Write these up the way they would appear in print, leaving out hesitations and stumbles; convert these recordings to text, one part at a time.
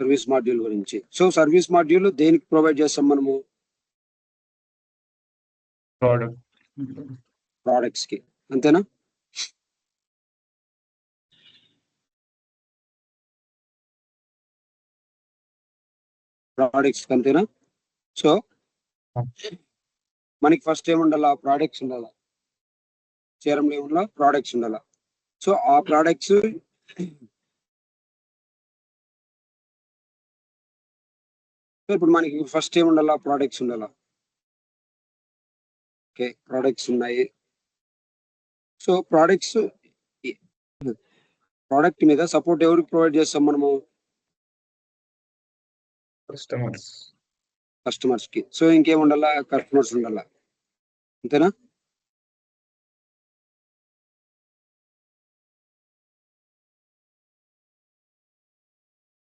Service module గురించి. So service module దేనికి provide చేస్తాం మనము? ప్రోడక్ట్స్ కి, అంతేనా? ప్రోడక్ట్స్ అంతేనా? సో మనకి ఫస్ట్ ఏముండాలా? ప్రోడక్ట్స్ ఉండాలా. CRM లో ప్రోడక్ట్స్ ఉండాలా. సో ఆ ప్రోడక్ట్స్ ఇప్పుడు మనకి ఫస్ట్ ఏముండాలా? ప్రోడక్ట్స్ ఉండాలా. ఓకే, ప్రోడక్ట్స్ ఉన్నాయి. సో ప్రోడక్ట్స్ ప్రోడక్ట్ మీద సపోర్ట్ ఎవరికి ప్రొవైడ్ చేస్తాం మనము? కస్టమర్స్ కి. సో ఇంకేం ఉండాలా? కస్టమర్స్ ఉండాలా, అంతేనా?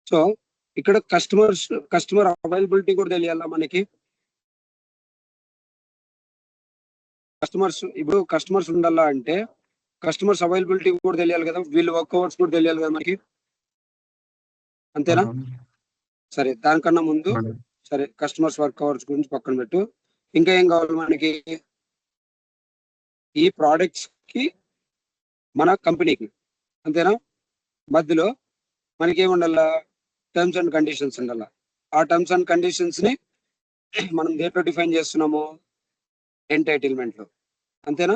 సో ఇక్కడ కస్టమర్ అవైలబిలిటీ కూడా తెలియాలా మనకి. ఇప్పుడు కస్టమర్స్ ఉండాలా అంటే కస్టమర్స్ అవైలబిలిటీ కూడా తెలియాలి కదా, వీళ్ళు వర్క్ అవర్స్ కూడా తెలియాలి కదా మనకి, అంతేనా? సరే, దానికన్నా ముందు సరే కస్టమర్స్ వర్క్ అవర్స్ గురించి పక్కన పెట్టు. ఇంకా ఏం కావాలి మనకి? ఈ ప్రోడక్ట్స్ కి మన కంపెనీకి, అంతేనా? మధ్యలో మనకి ఏముండాలా? టర్మ్స్ అండ్ కండిషన్స్ ఉండాలా. ఆ టర్మ్స్ అండ్ కండిషన్స్ ని మనం దేంట్లో డిఫైన్ చేస్తున్నాము? ఎంటైటిల్మెంట్ లో, అంతేనా?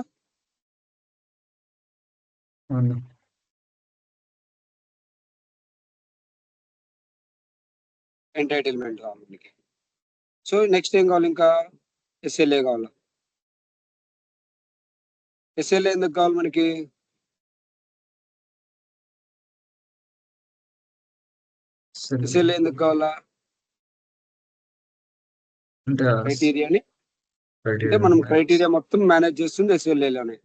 ఎంటైటిల్మెంట్ కావాలి మనకి. సో నెక్స్ట్ ఏం కావాలి? ఇంకా SLA కావాలి. SLA ఎందుకు కావాలి మనకి? SLA ఎందుకు కావాలా? క్రైటీరియాని అంటే మనం క్రైటీరియా మొత్తం మేనేజ్ చేస్తుంది SLA లోనే,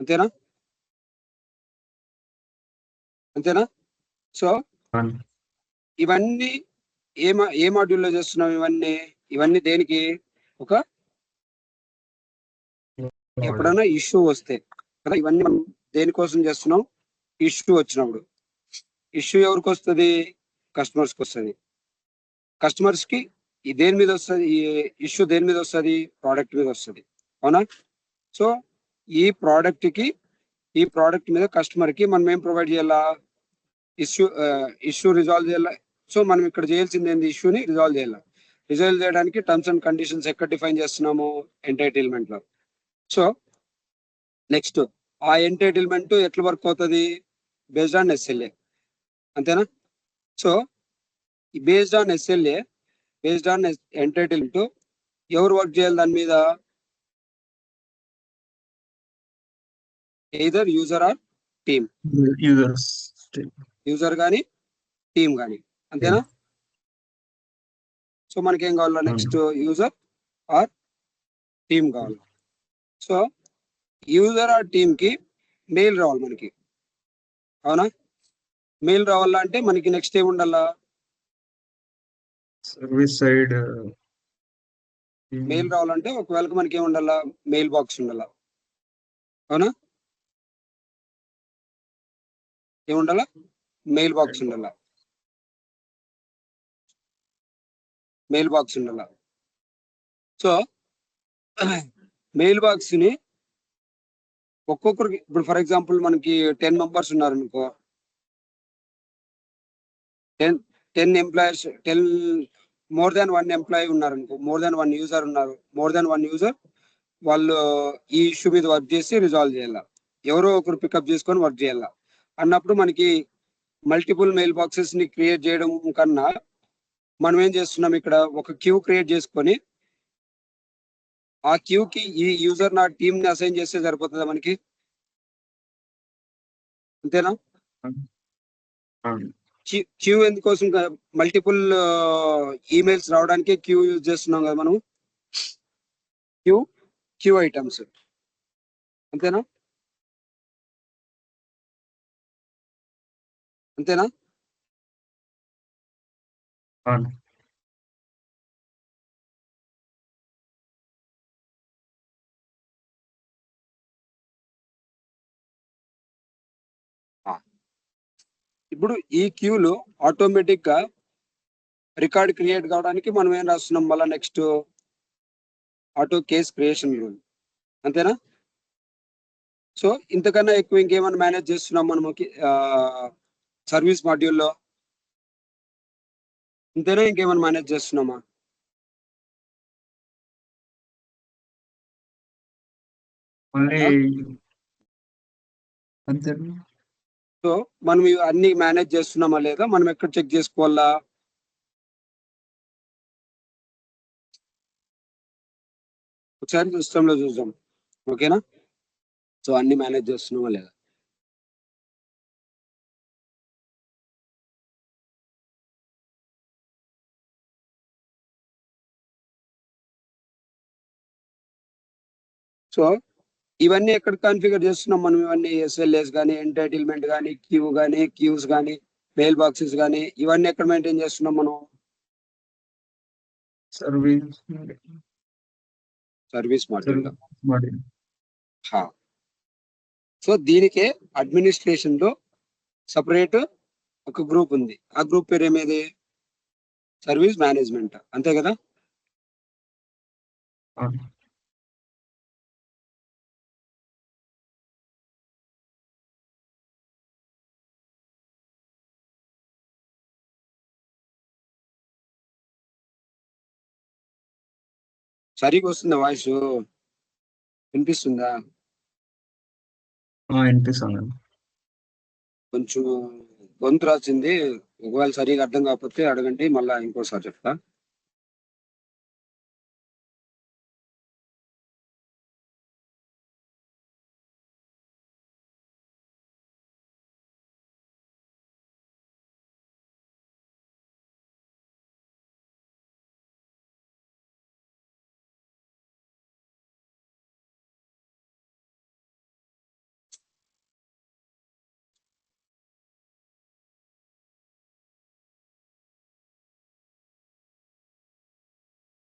అంతేనా? అంతేనా? సో ఇవన్నీ ఏ మాడ్యూల్లో చేస్తున్నాం? ఇవన్నీ దేనికి? ఒక ఎప్పుడైనా ఇష్యూ వస్తే కదా, ఇవన్నీ మనం దేనికోసం చేస్తున్నాం? ఇష్యూ వచ్చినప్పుడు. ఇష్యూ ఎవరికి వస్తుంది? కస్టమర్స్ కి వస్తుంది. కస్టమర్స్ కి దేని మీద వస్తుంది? ఈ ఇష్యూ దేని మీద వస్తుంది? ప్రోడక్ట్ మీద వస్తుంది, అవునా? సో ఈ ప్రోడక్ట్ మీద కస్టమర్ కి మనం ఏం ప్రొవైడ్ చేయాలా? ఇష్యూ రిజాల్వ్ చేయాలి. సో మనం ఇక్కడ చేయాల్సింది ఏంది? ఇష్యూని రిజాల్వ్ చేయాలి. రిజాల్వ్ చేయడానికి టర్మ్స్ అండ్ కండిషన్స్ ఎక్కడ డిఫైన్ చేస్తున్నాము? ఎంటైటిల్మెంట్ లో. సో నెక్స్ట్ ఆ ఎంటైటిల్మెంట్ ఎట్లా వర్క్ అవుతుంది? బేస్డ్ ఆన్ SLA, అంతేనా? సో బేస్డ్ ఆన్ ఎంటైటిల్మెంట్ ఎవరు వర్క్ చేయాలి దాని మీద? Either user are team. User కానీ టీమ్ కానీ, అంతేనా? సో మనకేం కావాలా? నెక్స్ట్ యూజర్ ఆర్ టీమ్ కావాలి. సో యూజర్ ఆర్ టీమ్ కి మెయిల్ రావాలి మనకి, అవునా? మెయిల్ రావాలంటే మనకి నెక్స్ట్ ఏమి ఉండాలా? సర్వీస్ సైడ్ మెయిల్ రావాలంటే ఒకవేళ మనకి ఏమి ఉండాలా? మెయిల్ బాక్స్ ఉండాలా, అవునా? ఏముండాలా? మెయిల్ బాక్స్ ఉండాలా. మెయిల్ బాక్స్ ఉండాలా. సో మెయిల్ బాక్స్ ని ఒక్కొక్కరికి, ఇప్పుడు ఫర్ ఎగ్జాంపుల్ మనకి 10 మెంబర్స్ ఉన్నారు అనుకో, 10 ఎంప్లాయర్స్, 10 మోర్ దాన్ 1 ఎంప్లాయీ ఉన్నారు అనుకో, మోర్ దాన్ 1 యూజర్ ఉన్నారు, మోర్ దాన్ 1 యూజర్ వాళ్ళు ఈ ఇష్యూ మీద వర్క్ చేసి రిజాల్వ్ చేయాల. ఎవరో ఒకరు పికప్ చేసుకొని వర్క్ చేయాల అన్నప్పుడు మనకి మల్టిపుల్ మెయిల్ బాక్సెస్ ని క్రియేట్ చేయడం కన్నా మనం ఏం చేస్తున్నాం? ఇక్కడ ఒక క్యూ క్రియేట్ చేసుకొని ఆ క్యూ కి ఈ యూజర్ నా టీమ్ ని అసైన్ చేస్తే సరిపోతుందా మనకి, అంతేనా? క్యూ ఎందుకోసం? మల్టిపుల్ ఈమెయిల్స్ రావడానికి క్యూ యూజ్ చేస్తున్నాం కదా మనం. క్యూ ఐటమ్స్, అంతేనా? అంతేనా? ఇప్పుడు ఈ క్యూలో ఆటోమేటిక్ గా రికార్డ్ క్రియేట్ కావడానికి మనం ఏం రాస్తున్నాం, మళ్ళీ next auto case creation rule, అంతేనా? సో ఇంతకన్నా ఎక్కువ ఇంకేమైనా మేనేజ్ చేస్తున్నాం మనము సర్వీస్ మాడ్యూల్లో, ఇంతేనా? ఇంకేమైనా మేనేజ్ చేస్తున్నామా? సో మనం అన్ని మేనేజ్ చేస్తున్నామా లేదా, మనం ఎక్కడ చెక్ చేసుకోవాలా? ఒకసారి సిస్టంలో చూద్దాం, ఓకేనా? సో అన్ని మేనేజ్ చేస్తున్నామా లేదా. సో ఇవన్నీ ఎక్కడ కాన్ఫిగర్ చేస్తున్నాం మనం? ఇవన్నీ ఎస్ఎల్ఎస్ కానీ, ఎంటైటిల్మెంట్ కానీ, క్యూస్ కానీ, మెయిల్ బాక్సెస్ కానీ, ఇవన్నీ ఎక్కడ మెయింటైన్ చేస్తున్నాం మనం? Service module. సో దీనికే అడ్మినిస్ట్రేషన్ లో సపరేట్ ఒక గ్రూప్ ఉంది. ఆ గ్రూప్ పేరు ఏమేది? సర్వీస్ మేనేజ్మెంట్, అంతే కదా? సరిగా వస్తుందా వాయిస్? వినిపిస్తుందా? వినిపిస్తుంది. కొంచెం గొంతు రాసింది, ఒకవేళ సరిగా అర్థం కాకపోతే అడగండి, మళ్ళీ ఇంకోసారి చెప్తా.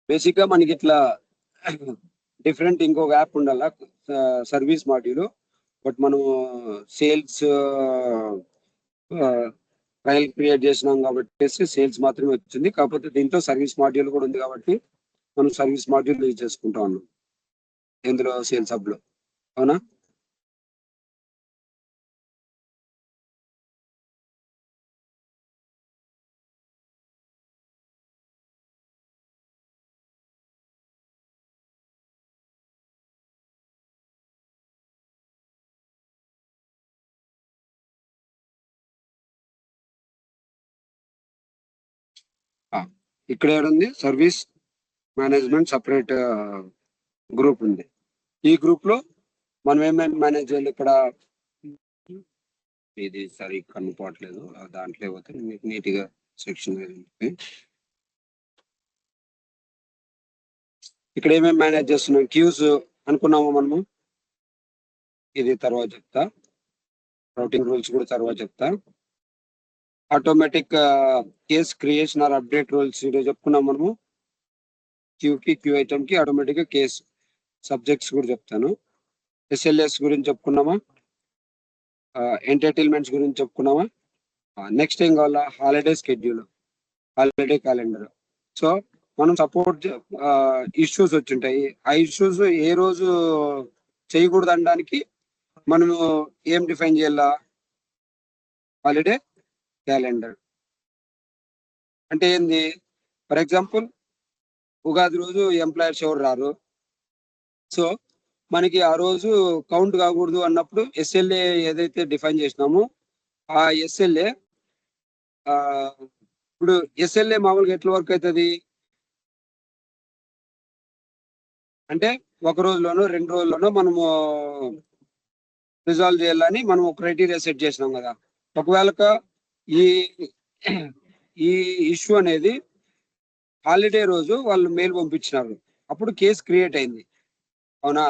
బేసిక్ గా మనకి ఇట్లా డిఫరెంట్ ఇంకొక యాప్ ఉండాల, సర్వీస్ మాడ్యూల్. బట్ మనం సేల్స్ ఫైల్ క్రియేట్ చేసినాం కాబట్టి సేల్స్ మాత్రమే వచ్చింది. కాకపోతే దీంట్లో సర్వీస్ మాడ్యూల్ కూడా ఉంది కాబట్టి మనం సర్వీస్ మాడ్యూల్ యూజ్ చేసుకుంటా ఉన్నాం ఇందులో, సేల్స్ హబ్ లో, అవునా? ఇక్కడ ఏడుంది? సర్వీస్ మేనేజ్మెంట్ సపరేట్ గ్రూప్ ఉంది. ఈ గ్రూప్ లో మనం ఏమేమి మేనేజ్ చేయాలి? ఇక్కడ ఇది సరి కనుకోవట్లేదు, దాంట్లో పోతే మీకు నీట్ గా సెక్షన్ ఇక్కడ ఏమేమి మేనేజ్ చేస్తున్నాం? క్యూస్ అనుకున్నాము మనము, ఇది తర్వాత చెప్తా. రౌటింగ్ రూల్స్ కూడా తర్వాత చెప్తా. Automatic case creation or update rules ఈరోజు చెప్పుకున్నాం మనము. క్యూ ఐటమ్ కి ఆటోమేటిక్ గా కేస్ సబ్జెక్ట్స్ కూడా చెప్తాను. ఎస్ఎల్ఎస్ గురించి చెప్పుకున్నామా? ఎంటర్టైన్మెంట్స్ గురించి చెప్పుకున్నామా? నెక్స్ట్ ఏం కావాలా? Holiday schedule, holiday calendar. So మనం సపోర్ట్ ఇష్యూస్ వచ్చింటాయి, ఆ ఇష్యూస్ ఏ రోజు చేయకూడదు అనడానికి మనము ఏం డిఫైన్ చేయాలా? హాలిడే క్యాలెండర్ అంటే ఏంది? ఫర్ ఎగ్జాంపుల్ ఉగాది రోజు ఎంప్లాయర్స్ ఎవరు రారు, సో మనకి ఆ రోజు కౌంట్ కాకూడదు అన్నప్పుడు ఎస్ఎల్ఏ ఏదైతే డిఫైన్ చేసినామో ఆ ఎస్ఎల్ఏ, ఇప్పుడు ఎస్ఎల్ఏ మామూలుగా ఎట్లా వర్క్ అవుతుంది అంటే, ఒక రోజులోనో 2 రోజుల్లోనో మనము రిజాల్వ్ చేయాలని మనం ఒక క్రైటీరియా సెట్ చేసినాం కదా. ఒకవేళ ఈ ఈ ఇష్యూ అనేది హాలిడే రోజు వాళ్ళు మెయిల్ పంపించినారు, అప్పుడు కేసు క్రియేట్ అయింది, అవునా?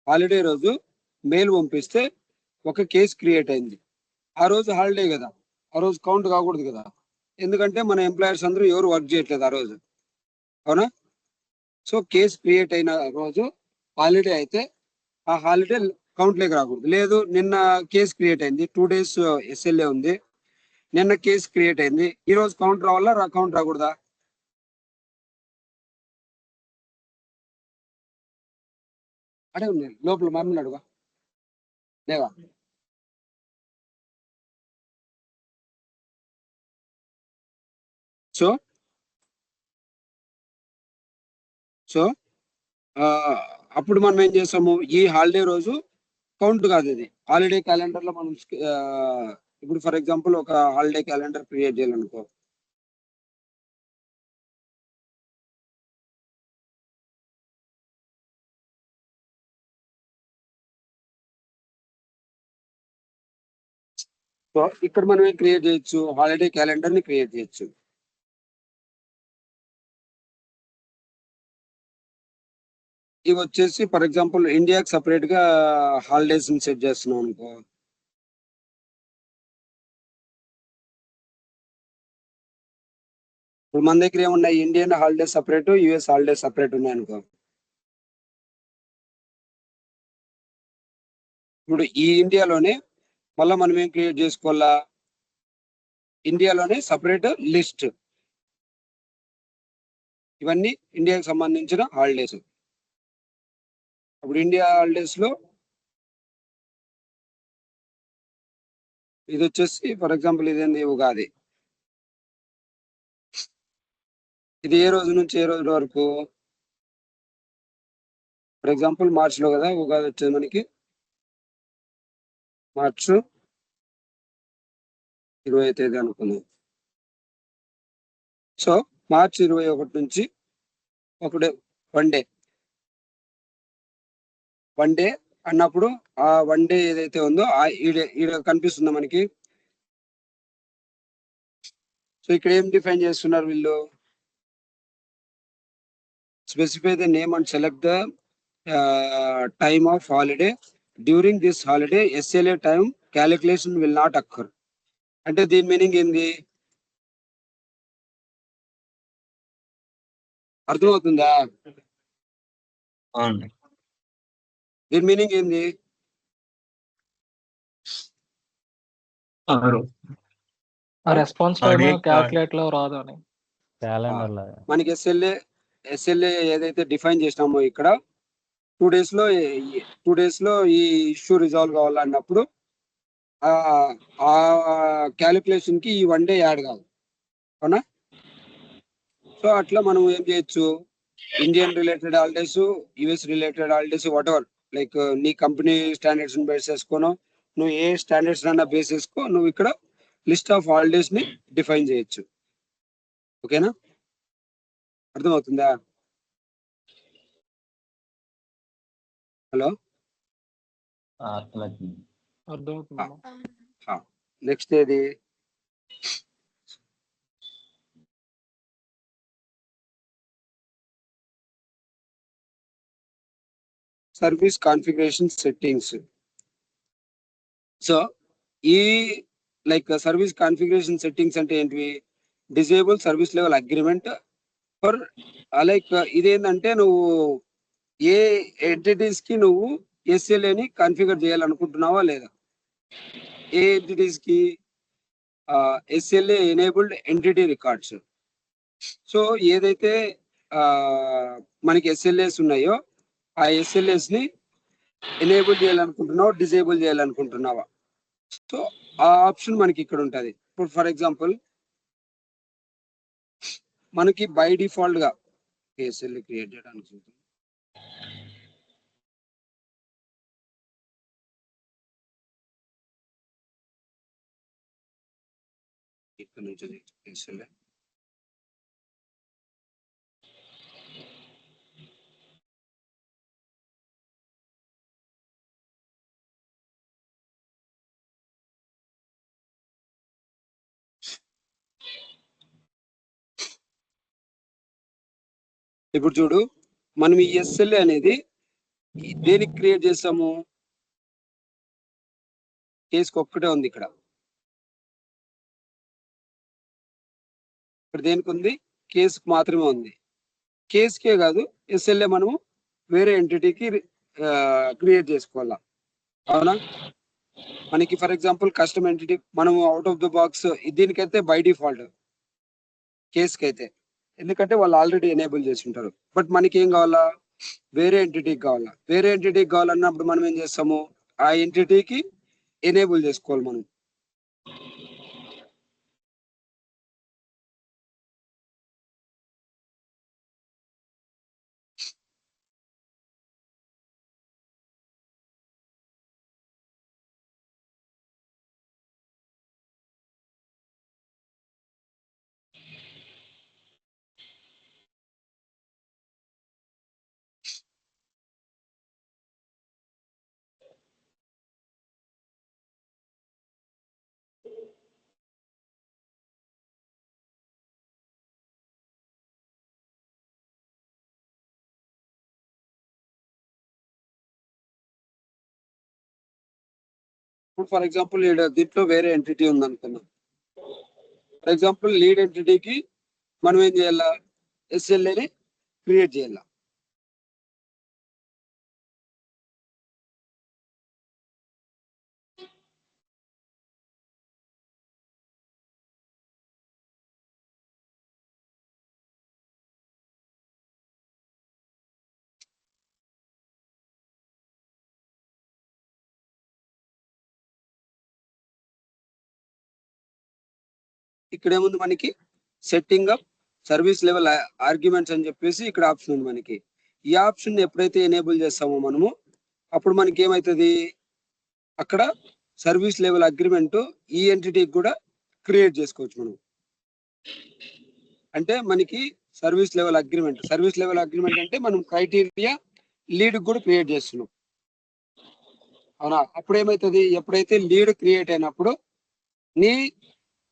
హాలిడే రోజు మెయిల్ పంపిస్తే ఒక కేసు క్రియేట్ అయింది. ఆ రోజు హాలిడే కదా, ఆ రోజు కౌంట్ కాకూడదు కదా, ఎందుకంటే మన ఎంప్లాయర్స్ అందరూ ఎవరు వర్క్ చేయట్లేదు ఆ రోజు, అవునా? సో కేసు క్రియేట్ అయిన రోజు హాలిడే అయితే ఆ హాలిడే కౌంట్ లేక రాకూడదు. లేదు, నిన్న కేసు క్రియేట్ అయింది, 2 days ఎస్ఎల్ఏ ఉంది, నిన్న కేసు క్రియేట్ అయింది, ఈ రోజు కౌంట్ రావాలా కౌంట్ రాకూడదా? అడే ఉంది లోపల మమ్మల్ని అడుగా లేవా? సో సో అప్పుడు మనం ఏం చేస్తాము, ఈ హాలిడే రోజు కౌంట్ కాదు, ఇది హాలిడే క్యాలెండర్ లో మనం ఇప్పుడు ఫర్ ఎగ్జాంపుల్ ఒక హాలిడే క్యాలెండర్ క్రియేట్ చేయాలనుకో, సో ఇక్కడ మనం ఏం క్రియేట్ చేయొచ్చు, హాలిడే క్యాలెండర్ ని క్రియేట్ చేయొచ్చు. ఇవి వచ్చేసి ఫర్ ఎగ్జాంపుల్ ఇండియాకి సపరేట్ గా హాలిడేస్ ని సెట్ చేస్తున్నాం అనుకో, ఇప్పుడు మన దగ్గర ఏమున్నాయి, Indian holidays separate, US holidays separate ఉన్నాయి అనుకో. ఇప్పుడు ఈ ఇండియాలోనే మళ్ళీ మనం ఏం క్రియేట్ చేసుకోవాలా, ఇండియాలోనే సపరేట్ లిస్ట్, ఇవన్నీ ఇండియాకి సంబంధించిన హాలిడేస్. అప్పుడు ఇండియా హాలిడేస్ లో ఇది వచ్చేసి ఫర్ ఎగ్జాంపుల్ ఇదేంది, ఉగాది. ఇది ఏ రోజు నుంచి ఏ రోజు వరకు, ఫర్ ఎగ్జాంపుల్ మార్చ్ లో కదా ఉగాది వచ్చేది మనకి, మార్చ్ 20వ తేదీ అనుకున్నాం. సో మార్చి 21 నుంచి ఒకడే వన్ డే అన్నప్పుడు ఆ వన్ డే ఏదైతే ఉందో ఈడ కనిపిస్తుందో మనకి. సో ఇక్కడ ఏం డిఫైన్ చేస్తున్నారు వీళ్ళు, specify the name and select the time of holiday during this holiday SLA time calculation will not అక్కర్. అంటే దీని మీనింగ్ ఏంది, అర్థమవుతుందా? దీని మీనింగ్ ఏంది, రెస్పాన్స్ టైం క్యాలిక్యులేట్ లో రాదు అని మనకి ఎస్ఎల్ఏ ఏదైతే డిఫైన్ చేసినామో ఇక్కడ 2 days లో ఈ ఇష్యూ రిజాల్వ్ కావాలన్నప్పుడు ఆ క్యాలిక్యులేషన్ కి ఈ వన్ డే యాడ్ కాదు, అవునా? సో అట్లా మనం ఏం చేయొచ్చు, Indian related holidays, US related holidays, what ever, like నీ కంపెనీ స్టాండర్డ్స్ బేస్ చేసుకోనో, నువ్వు ఏ స్టాండర్డ్స్ అన్నా బేస్ చేసుకో, నువ్వు ఇక్కడ లిస్ట్ ఆఫ్ హాలిడేస్ ని డిఫైన్ చేయొచ్చు. ఓకేనా, అర్థమవుతుందా? హలో, అర్థమవుతుంది. నెక్స్ట్ ఏది, సర్వీస్ కాన్ఫిగరేషన్ సెట్టింగ్స్. సో ఈ లైక్ సర్వీస్ కాన్ఫిగరేషన్ సెట్టింగ్స్ అంటే ఏంటివి, disable service level agreement for like ఇదేంటంటే నువ్వు ఏ ఎంటిటీస్ కి నువ్వు ఎస్ఎల్ఏని కాన్ఫిగర్ చేయాలనుకుంటున్నావా లేదా, ఏ ఎంటిటీస్ కి SLA enabled entity records. So ఏదైతే మనకి ఎస్ఎల్ఏస్ ఉన్నాయో ఆ ఎస్ఎల్ఏస్ ని ఎనేబుల్ చేయాలనుకుంటున్నావా, డిజేబుల్ చేయాలనుకుంటున్నావా, సో ఆ ఆప్షన్ మనకి ఇక్కడ ఉంటుంది. ఇప్పుడు ఫర్ ఎగ్జాంపుల్ మనకి బై డిఫాల్ట్ గా ఎస్ఎల్ఏ క్రియేట్ చేయడానికి ఇక్కడ నుంచి ఎస్ఎల్ఏ ఇప్పుడు చూడు, మనం ఈ ఎస్ఎల్ఏ అనేది దేనికి క్రియేట్ చేస్తాము, కేసుకి ఒక్కటే ఉంది ఇక్కడ దేనికి ఉంది, కేసుకు మాత్రమే ఉంది. కేసుకే కాదు, ఎస్ఎల్ఏ మనము వేరే ఎంటిటీకి క్రియేట్ చేసుకోవాలా, అవునా? మనకి ఫర్ ఎగ్జాంపుల్ కస్టమ్ ఎంటిటీ మనం అవుట్ ఆఫ్ ద బాక్స్ దీనికైతే బై డిఫాల్ట్ కేసుకి అయితే, ఎందుకంటే వాళ్ళు ఆల్రెడీ ఎనేబుల్ చేసి ఉంటారు. బట్ మనకి ఏం కావాలా, వేరే ఎంటిటీకి కావాలా. వేరే ఎంటిటీకి కావాలన్నప్పుడు మనం ఏం చేస్తాము, ఆ ఎంటిటీకి ఎనేబుల్ చేసుకోవాలి మనం. ఇప్పుడు ఫర్ ఎగ్జాంపుల్ దీంట్లో వేరే ఎంటిటీ ఉంది అనుకున్నాం. ఫర్ ఎగ్జాంపుల్ లీడ్ ఎంటిటీకి మనం ఏం చేయాలా, ఎస్ఎల్ఏని క్రియేట్ చేయాలా. ఇక్కడ ఏముంది మనకి, setting up service level arguments అని చెప్పేసి ఇక్కడ ఆప్షన్ ఉంది మనకి. ఈ ఆప్షన్ ఎప్పుడైతే ఎనేబుల్ చేస్తామో మనము, అప్పుడు మనకి ఏమవుతుంది, అక్కడ సర్వీస్ లెవెల్ అగ్రిమెంట్ ఈ ఎంటిటీకి కూడా క్రియేట్ చేసుకోవచ్చు మనం. అంటే మనకి సర్వీస్ లెవెల్ అగ్రిమెంట్ అంటే మనం క్రైటీరియా లీడ్ కూడా క్రియేట్ చేస్తున్నాం. అవునా, అప్పుడు ఏమవుతుంది, ఎప్పుడైతే లీడ్ క్రియేట్ అయినప్పుడు నీ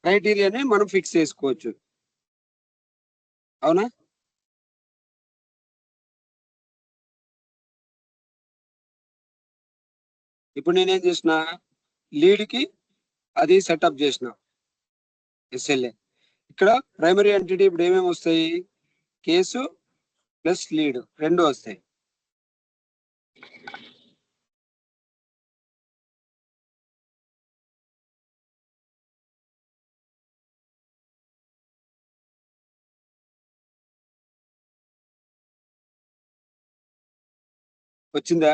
క్రైటీరియాని మనం ఫిక్స్ చేసుకోవచ్చు. అవునా, ఇప్పుడు నేనేం చేసిన, లీడ్కి అది సెటప్ చేసిన ఎస్ఎల్ఏ. ఇక్కడ ప్రైమరీ ఎంటిటీ ఇప్పుడు ఏమేమి వస్తాయి, కేసు ప్లస్ లీడ్ రెండు వస్తాయి. వచ్చిందా,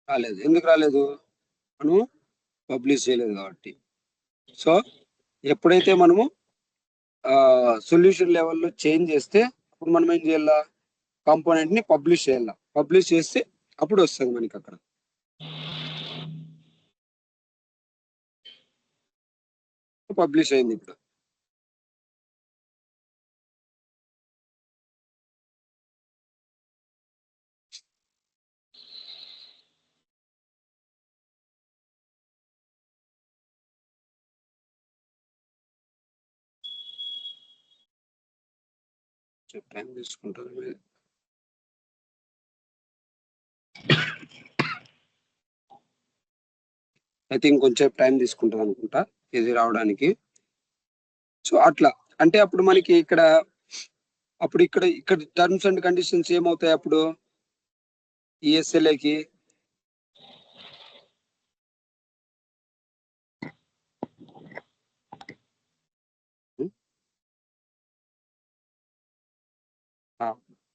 రాలేదు. ఎందుకు రాలేదు, మనం పబ్లిష్ చేయలేదు కాబట్టి. సో ఎప్పుడైతే మనము సొల్యూషన్ లెవెల్లో చేంజ్ చేస్తే అప్పుడు మనం ఏం చేయాలా, కాంపోనెంట్ ని పబ్లిష్ చేయాలా. పబ్లిష్ చేస్తే అప్పుడు వస్తుంది మనకి అక్కడ. పబ్లిష్ అయింది ఇప్పుడు. టైం తీసుకుంటుంది. ఐ థింక్ కొంచెం టైం తీసుకుంటుంది అనుకుంటా ఇది రావడానికి. సో అట్లా అంటే అప్పుడు మనకి ఇక్కడ ఇక్కడ టర్మ్స్ అండ్ కండిషన్స్ ఏమవుతాయి అప్పుడు ఈఎస్ఎల్ఏకి,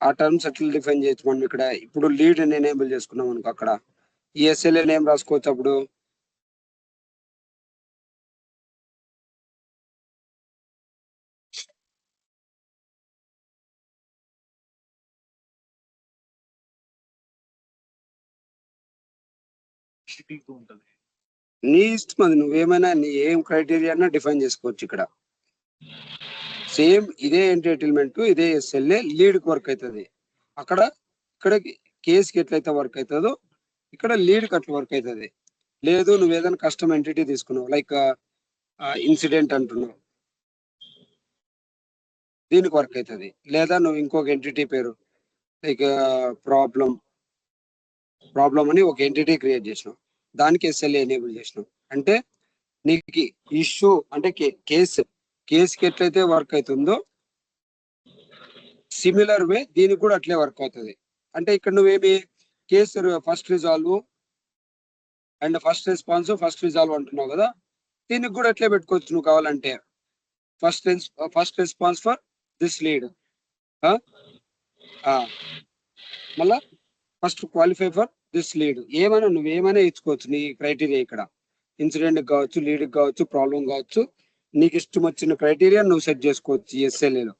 ఆ టర్మ్స్ ఎట్లా డిఫైన్ చేయొచ్చు మనం ఇక్కడ. ఇప్పుడు లీడ్ ఎనేబుల్ చేసుకున్నాం అనుకో, అక్కడ ఈఎస్ఎల్ఏ నేమ్ రాసుకోవచ్చు. అప్పుడు నీ ఇష్టం, అది నువ్వేమైనా నీ ఏం క్రైటీరియా డిఫైన్ చేసుకోవచ్చు. ఇక్కడ సేమ్ ఇదే ఎంటైటిల్మెంట్, ఇదే ఎస్ఎల్ఏ లీడ్ కి వర్క్ అవుతుంది. ఇక్కడ కేసుకి ఎట్లయితే వర్క్ అవుతుందో ఇక్కడ లీడ్ కి అట్లా వర్క్ అవుతుంది. లేదు నువ్వు ఏదైనా కస్టమ్ ఎంటిటీ తీసుకున్నావు, లైక్ ఇన్సిడెంట్ అంటున్నావు, దీనికి వర్క్ అవుతుంది. లేదా నువ్వు ఇంకొక ఎంటిటీ పేరు లైక్ ప్రాబ్లం అని ఒక ఎంటిటీ క్రియేట్ చేసినావు, దానికి ఎస్ఎల్ఏ ఎనేబుల్ చేసినావు అంటే నీకు ఇష్యూ అంటే కేసుకి ఎట్లయితే వర్క్ అవుతుందో సిమిలర్ వే దీనికి కూడా అట్లే వర్క్ అవుతుంది. అంటే ఇక్కడ నువ్వేమి case first resolve and first response first resolve అంటున్నావు కదా, దీనికి కూడా ఎట్లే పెట్టుకోవచ్చు నువ్వు కావాలంటే. First response for this lead, మళ్ళా first qualify for this lead. నువ్వేమైనా ఇచ్చుకోవచ్చు నీ క్రైటీరియా ఇక్కడ. ఇన్సిడెంట్ కావచ్చు, లీడ్ కావచ్చు, ప్రాబ్లం కావచ్చు, నీకు ఇష్టం వచ్చిన క్రైటీరియా నువ్వు సెట్ చేసుకోవచ్చు ఎస్ఎల్ఏలో.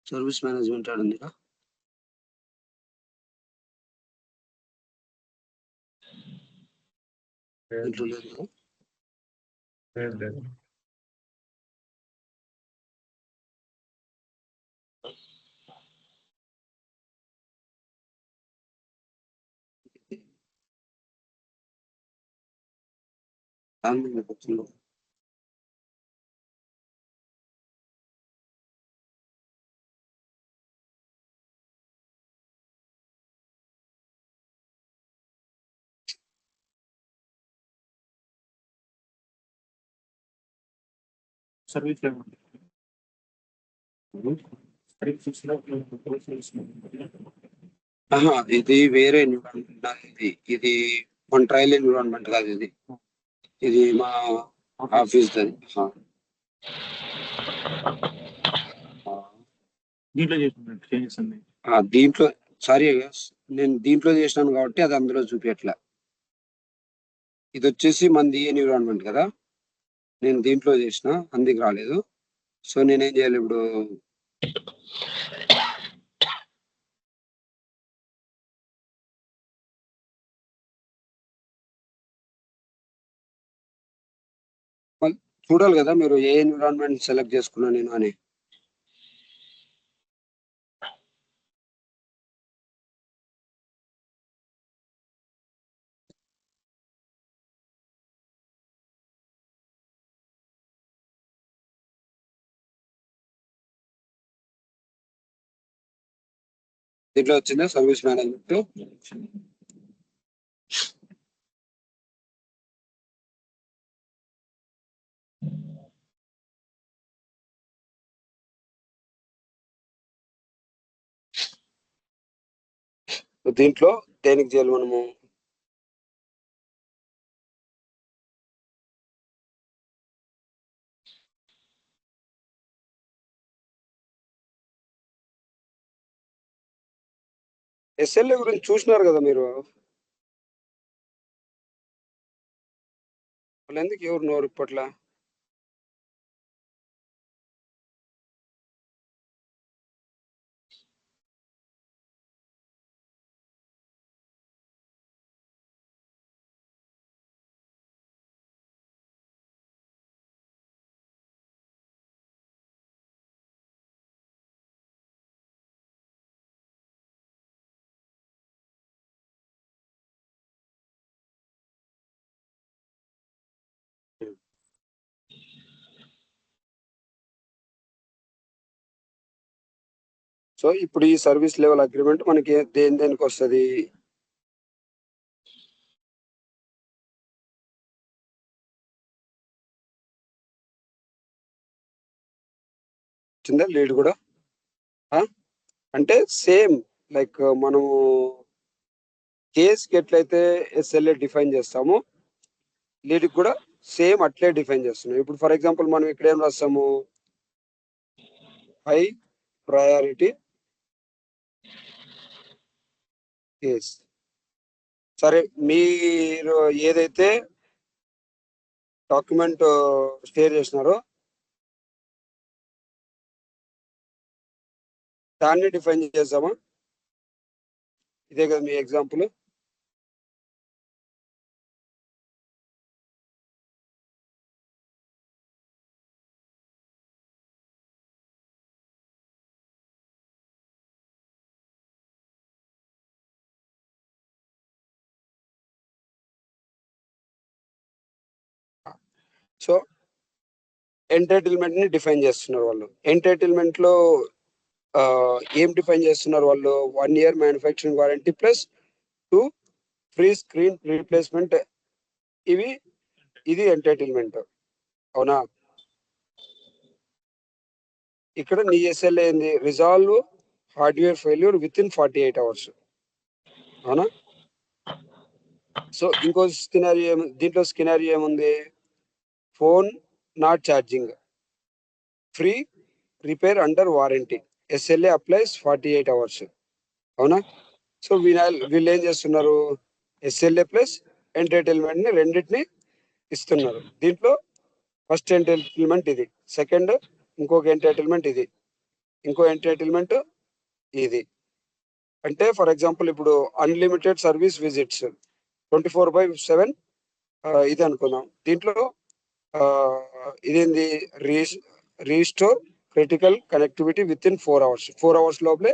సర్వీస్ మేనేజ్మెంట్ ఆడింది. సర్వీస్ ఇది వేరే ఎన్విరాన్మెంట్. ఇది మన ట్రయల్ ఎన్విరాన్మెంట్ కాదు. ఇది మా ఆఫీస్ అది. దీంట్లో సారీ, నేను దీంట్లో చేసినాను కాబట్టి అది అందులో చూపించట్లే. ఇది వచ్చేసి మనది ఎన్విరాన్మెంట్ కదా, నేను దీంట్లో చేసిన అందుకు రాలేదు. సో నేనేం చేయాలి ఇప్పుడు, చూడాలి కదా మీరు ఏ ఎన్విరాన్మెంట్ సెలెక్ట్ చేసుకున్నా నేను అని. దీంట్లో వచ్చిందా సర్వీస్ మేనేజ్మెంట్. దీంట్లో దేనికి చేయాలి మనము, ఎస్ఎల్ఏ గురించి చూసినారు కదా మీరు. వాళ్ళు ఎందుకు ఎవరు నోరు ఇప్పట్లా? సో ఇప్పుడు ఈ సర్వీస్ లెవెల్ అగ్రిమెంట్ మనకి దేనికి వస్తుంది, లీడ్ కూడా అంటే సేమ్ లైక్ మనము కేస్కి ఎట్లయితే ఎస్ఎల్ఏ డిఫైన్ చేస్తామో లీడ్ కూడా సేమ్ అట్లే డిఫైన్ చేస్తున్నాం. ఇప్పుడు ఫర్ ఎగ్జాంపుల్ మనం ఇక్కడ ఏం రాస్తాము, హై ప్రయారిటీ కేస్. సరే, మీరు ఏదైతే డాక్యుమెంట్ షేర్ చేసినారో దాన్ని డిఫైన్ చేసామా? ఇదే కదా మీ ఎగ్జాంపుల్. సో ఎంటైటిల్మెంట్ ని డిఫైన్ చేస్తున్నారు వాళ్ళు. ఎంటైటిల్మెంట్ లో ఏం డిఫైన్ చేస్తున్నారు వాళ్ళు? 1 year manufacturing warranty plus 2 free screen replacement. ఇది ఎంటైటిల్మెంట్. అవునా? ఇక్కడ నీ ఎస్ఎల్ఏ ఏంది? Resolve hardware failure with in 48 hours. అవునా? సో ఇంకో స్కినారియో దీంట్లో స్కినారియో ఏముంది? Phone not charging, free repair under warranty, SLA applies 48 hours. అవునా? సో వీళ్ళు ఏం చేస్తున్నారు? ఎస్ఎల్ఏ ప్లస్ ఎంటైటిల్మెంట్ ని రెండింటిని ఇస్తున్నారు. దీంట్లో ఫస్ట్ ఎంటైటిల్మెంట్ ఇది, సెకండ్ ఇంకొక ఎంటైటిల్మెంట్ ఇది, ఇంకో ఎంటైటిల్మెంట్ ఇది. అంటే ఫర్ ఎగ్జాంపుల్ ఇప్పుడు అన్లిమిటెడ్ సర్వీస్ విజిట్స్ 24/7 ఇది అనుకుందాం. దీంట్లో ఇదేంది? Restore critical connectivity with in 4 hours. 4 hours లోపలే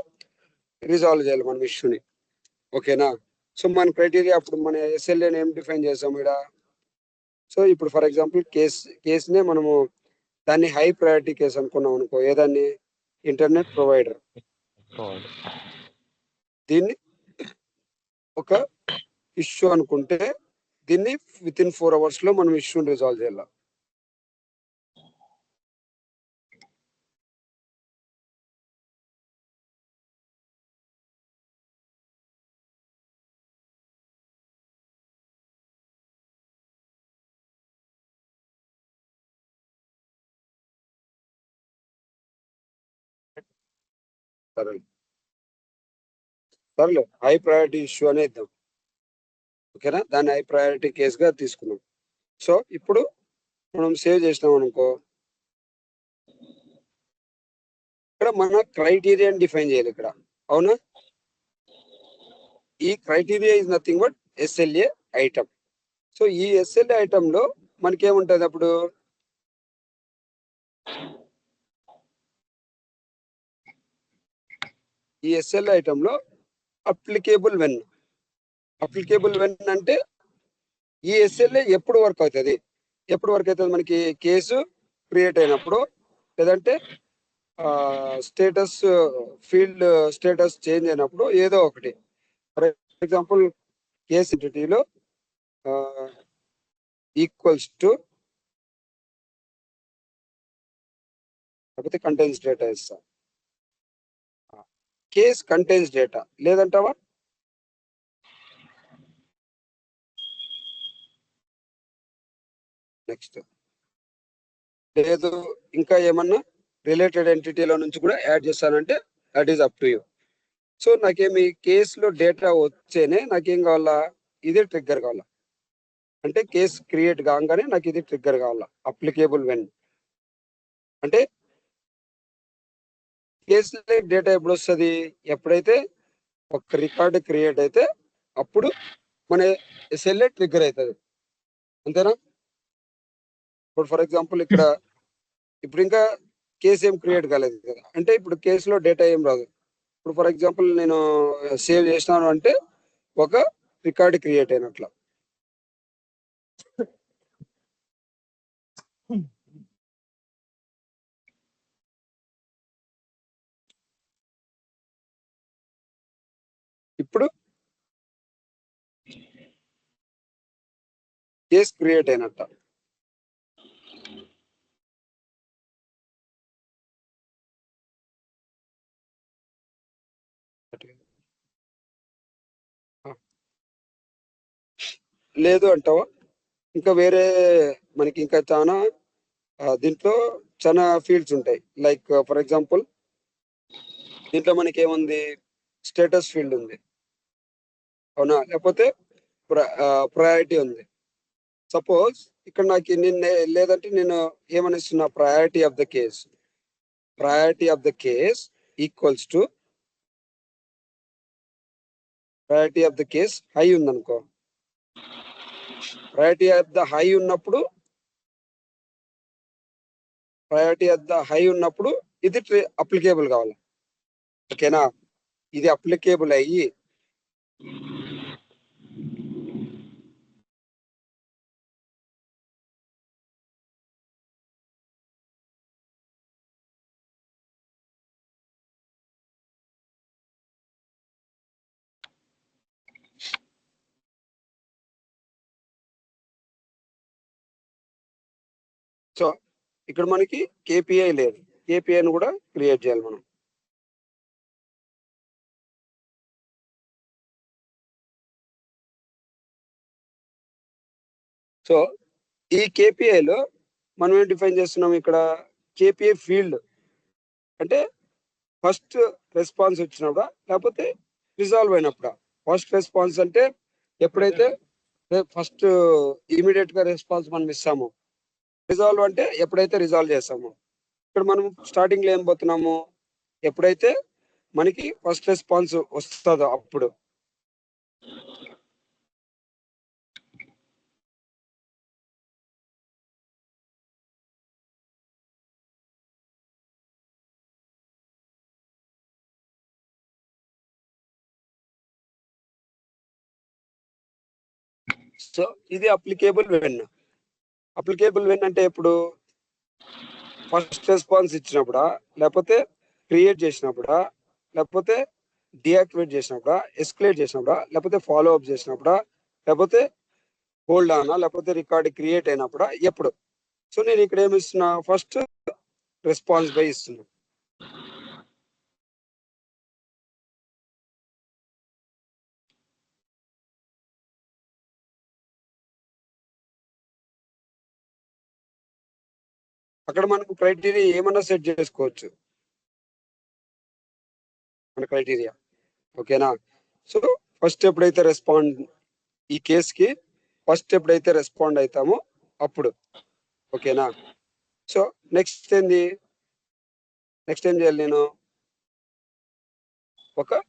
రిజాల్వ్ చేయాలి మనం ఇష్యూని. ఓకేనా? సో మన క్రైటీరియా అప్పుడు మన ఎస్ఎల్ఏని ఏం డిఫైన్ చేసాం ఇక్కడ? సో ఇప్పుడు ఫర్ ఎగ్జాంపుల్ కేసునే మనము దాన్ని హై ప్రయారిటీ కేసు అనుకున్నాం అనుకో. ఏదాన్ని? Internet provider. దీన్ని ఒక ఇష్యూ అనుకుంటే దీన్ని విత్ ఇన్ 4 hours లో మనం ఇష్యూని రిజాల్వ్ చేయాలి. సరేలే, హై ప్రయారిటీ ఇష్యూ అనే ఇద్దాం. ఓకేనా? దాన్ని హై ప్రయారిటీ కేసుగా తీసుకున్నాం. సో ఇప్పుడు మనం సేవ్ చేసినాం అనుకో, ఇక్కడ మన క్రైటీరియాని డిఫైన్ చేయాలి ఇక్కడ. అవునా? ఈ criteria is nothing but SLA item. So ఈ ఎస్ఎల్ఏ ఐటమ్ లో మనకేముంటది అప్పుడు? ఈ ఎస్ఎల్ఏ ఐటమ్ లో అప్లికేబుల్ వెన్ అంటే ఈ ఎస్ఎల్ఏ ఎప్పుడు వర్క్ అవుతుంది? మనకి కేసు క్రియేట్ అయినప్పుడు, లేదంటే స్టేటస్ ఫీల్డ్ స్టేటస్ చేంజ్ అయినప్పుడు, ఏదో ఒకటి. ఫర్ ఎగ్జాంపుల్ కేస్ ఎంటిటీలో ఈక్వల్స్ టు లేకపోతే కంటైన్స్ డేటా ఇస్తా. కేస్ కంటైన్స్ డేటా లేదంటావా? నెక్స్ట్ లేదు, ఇంకా ఏమన్నా రిలేటెడ్ ఎంటిటీలో నుంచి కూడా యాడ్ చేస్తానంటే that is up to you. So నాకేమి కేసులో డేటా వచ్చేనే నాకేం కావాలా? ఇదే ట్రిగ్గర్ కావాలా. అంటే కేసు క్రియేట్ కాగానే నాకు ఇది ట్రిగ్గర్ కావాలా, అప్లికేబుల్ వెన్. అంటే కేసు డేటా ఎప్పుడు వస్తుంది? ఎప్పుడైతే ఒక రికార్డు క్రియేట్ అయితే అప్పుడు మన ఎస్ఎల్ఏ ట్రిగ్గర్ అవుతుంది. అంతేనా? ఇప్పుడు ఫర్ ఎగ్జాంపుల్ ఇప్పుడు ఇంకా కేసు ఏం క్రియేట్ కాలేదు కదా, అంటే ఇప్పుడు కేసులో డేటా ఏం రాదు. ఇప్పుడు ఫర్ ఎగ్జాంపుల్ నేను సేవ్ చేసినాను అంటే ఒక రికార్డు క్రియేట్ అయినట్ల. ఇప్పుడు కేసు క్రియేట్ అయినట్ట. లేదు అంటావా? ఇంకా వేరే మనకి ఇంకా చాలా దీంట్లో చాలా ఫీల్డ్స్ ఉంటాయి. లైక్ ఫర్ ఎగ్జాంపుల్ దీంట్లో మనకి ఏముంది? స్టేటస్ ఫీల్డ్ ఉంది. అవునా? లేకపోతే ప్రయారిటీ ఉంది. సపోజ్ ఇక్కడ నాకు లేదంటే నేను ఏమనిస్తున్నా? Priority of the case equals to priority of the case high ఉందనుకో. ప్రయారిటీ ఆఫ్ ద హై ఉన్నప్పుడు ఇది అప్లికేబుల్ కావాలి. ఓకేనా? ఇది అప్లికేబుల్ అయ్యి ఇక్కడ మనకి కేపీఐ లేదు, కేపీఐని కూడా క్రియేట్ చేయాలి మనం. సో ఈ కేపీఐలో మనం ఏం డిఫైన్ చేస్తున్నాం ఇక్కడ, కేపీఐ ఫీల్డ్ అంటే ఫస్ట్ రెస్పాన్స్ వచ్చినప్పుడా లేకపోతే రిజాల్వ్ అయినప్పుడా. ఫస్ట్ రెస్పాన్స్ అంటే ఎప్పుడైతే ఫస్ట్ ఇమీడియట్ గా రెస్పాన్స్ మనం ఇస్తాము. రిజాల్వ్ అంటే ఎప్పుడైతే రిజాల్వ్ చేస్తాము. ఇక్కడ మనం స్టార్టింగ్ లో ఏం పోతున్నాము, ఎప్పుడైతే మనకి ఫస్ట్ రెస్పాన్స్ వస్తుందో అప్పుడు. సో ఇది అప్లికేబుల్ వెన్. అప్లికేబుల్ వెన్ అంటే ఎప్పుడు, ఫస్ట్ రెస్పాన్స్ ఇచ్చినప్పుడా లేకపోతే క్రియేట్ చేసినప్పుడా లేకపోతే డియాక్టివేట్ చేసినప్పుడా, ఎస్కలేట్ చేసినప్పుడా లేకపోతే ఫాలో అప్ చేసినప్పుడా లేకపోతే హోల్డ్ ఆనా లేకపోతే రికార్డ్ క్రియేట్ అయినప్పుడా, ఎప్పుడు. సో నేను ఇక్కడ ఏమి ఇస్తున్నా, ఫస్ట్ రెస్పాన్స్ బై ఇస్తున్నా. అక్కడ మనకు క్రైటీరియా ఏమన్నా సెట్ చేసుకోవచ్చు మన క్రైటీరియా. ఓకేనా. సో ఫస్ట్ ఎప్పుడైతే రెస్పాండ్, ఈ కేసుకి ఫస్ట్ ఎప్పుడైతే రెస్పాండ్ అవుతామో అప్పుడు. ఓకేనా. సో నెక్స్ట్ ఏంది, నెక్స్ట్ ఏం చేయాలి నేను, ఒక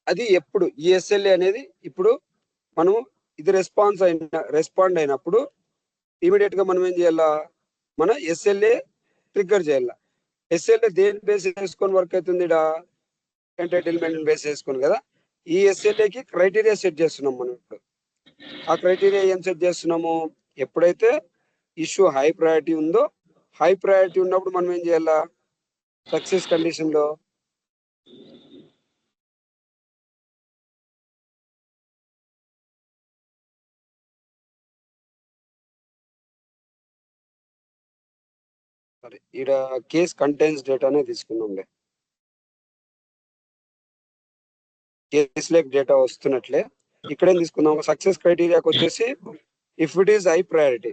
అది ఎప్పుడు ఈ ఎస్ఎల్ఏ అనేది ఇప్పుడు మనం ఇది రెస్పాండ్ అయినప్పుడు ఇమీడియట్ గా మనం ఏం చేయాలా, మన ఎస్ఎల్ఏ ట్రిగ్గర్ చేయాల. ఎస్ఎల్ఏ దేని బేస్ చేసుకొని వర్క్ అవుతుంది, ఎంటైటిల్మెంట్ బేస్ చేసుకొని కదా. ఈ ఎస్ఎల్ఏకి క్రైటీరియా సెట్ చేస్తున్నాం మనం ఇప్పుడు. ఆ క్రైటీరియా ఏం సెట్ చేస్తున్నాము, ఎప్పుడైతే ఇష్యూ హై ప్రయారిటీ ఉందో, హై ప్రయారిటీ ఉన్నప్పుడు మనం ఏం చేయాలా, సక్సెస్ కండిషన్ లో సరే ఈడ కేస్ కంటైన్స్ డేటానే తీసుకుందాంలే. కేస్ లేక్ డేటా వస్తున్నట్లే ఇక్కడేం తీసుకుందాం, సక్సెస్ క్రైటీరియాకి వచ్చేసి if it is high priority,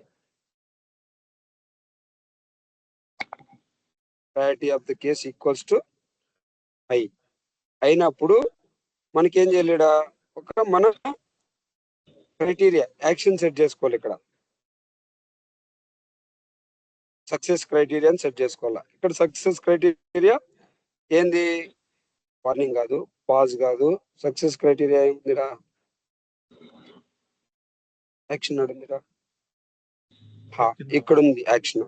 priority of the case equals to high అయినప్పుడు మనకేం చేయలేడా, ఒక మన క్రైటీరియా యాక్షన్ సెట్ చేసుకోవాలి. ఇక్కడ సక్సెస్ క్రైటీరియాని సెట్ చేసుకోవాలా. ఇక్కడ సక్సెస్ క్రైటీరియా ఏంది, వార్నింగ్ కాదు, పాజ్ కాదు, సక్సెస్ క్రైటీరియా ఏముందిరా, యాక్షన్ అడుందిరా, ఇక్కడ ఉంది యాక్షన్.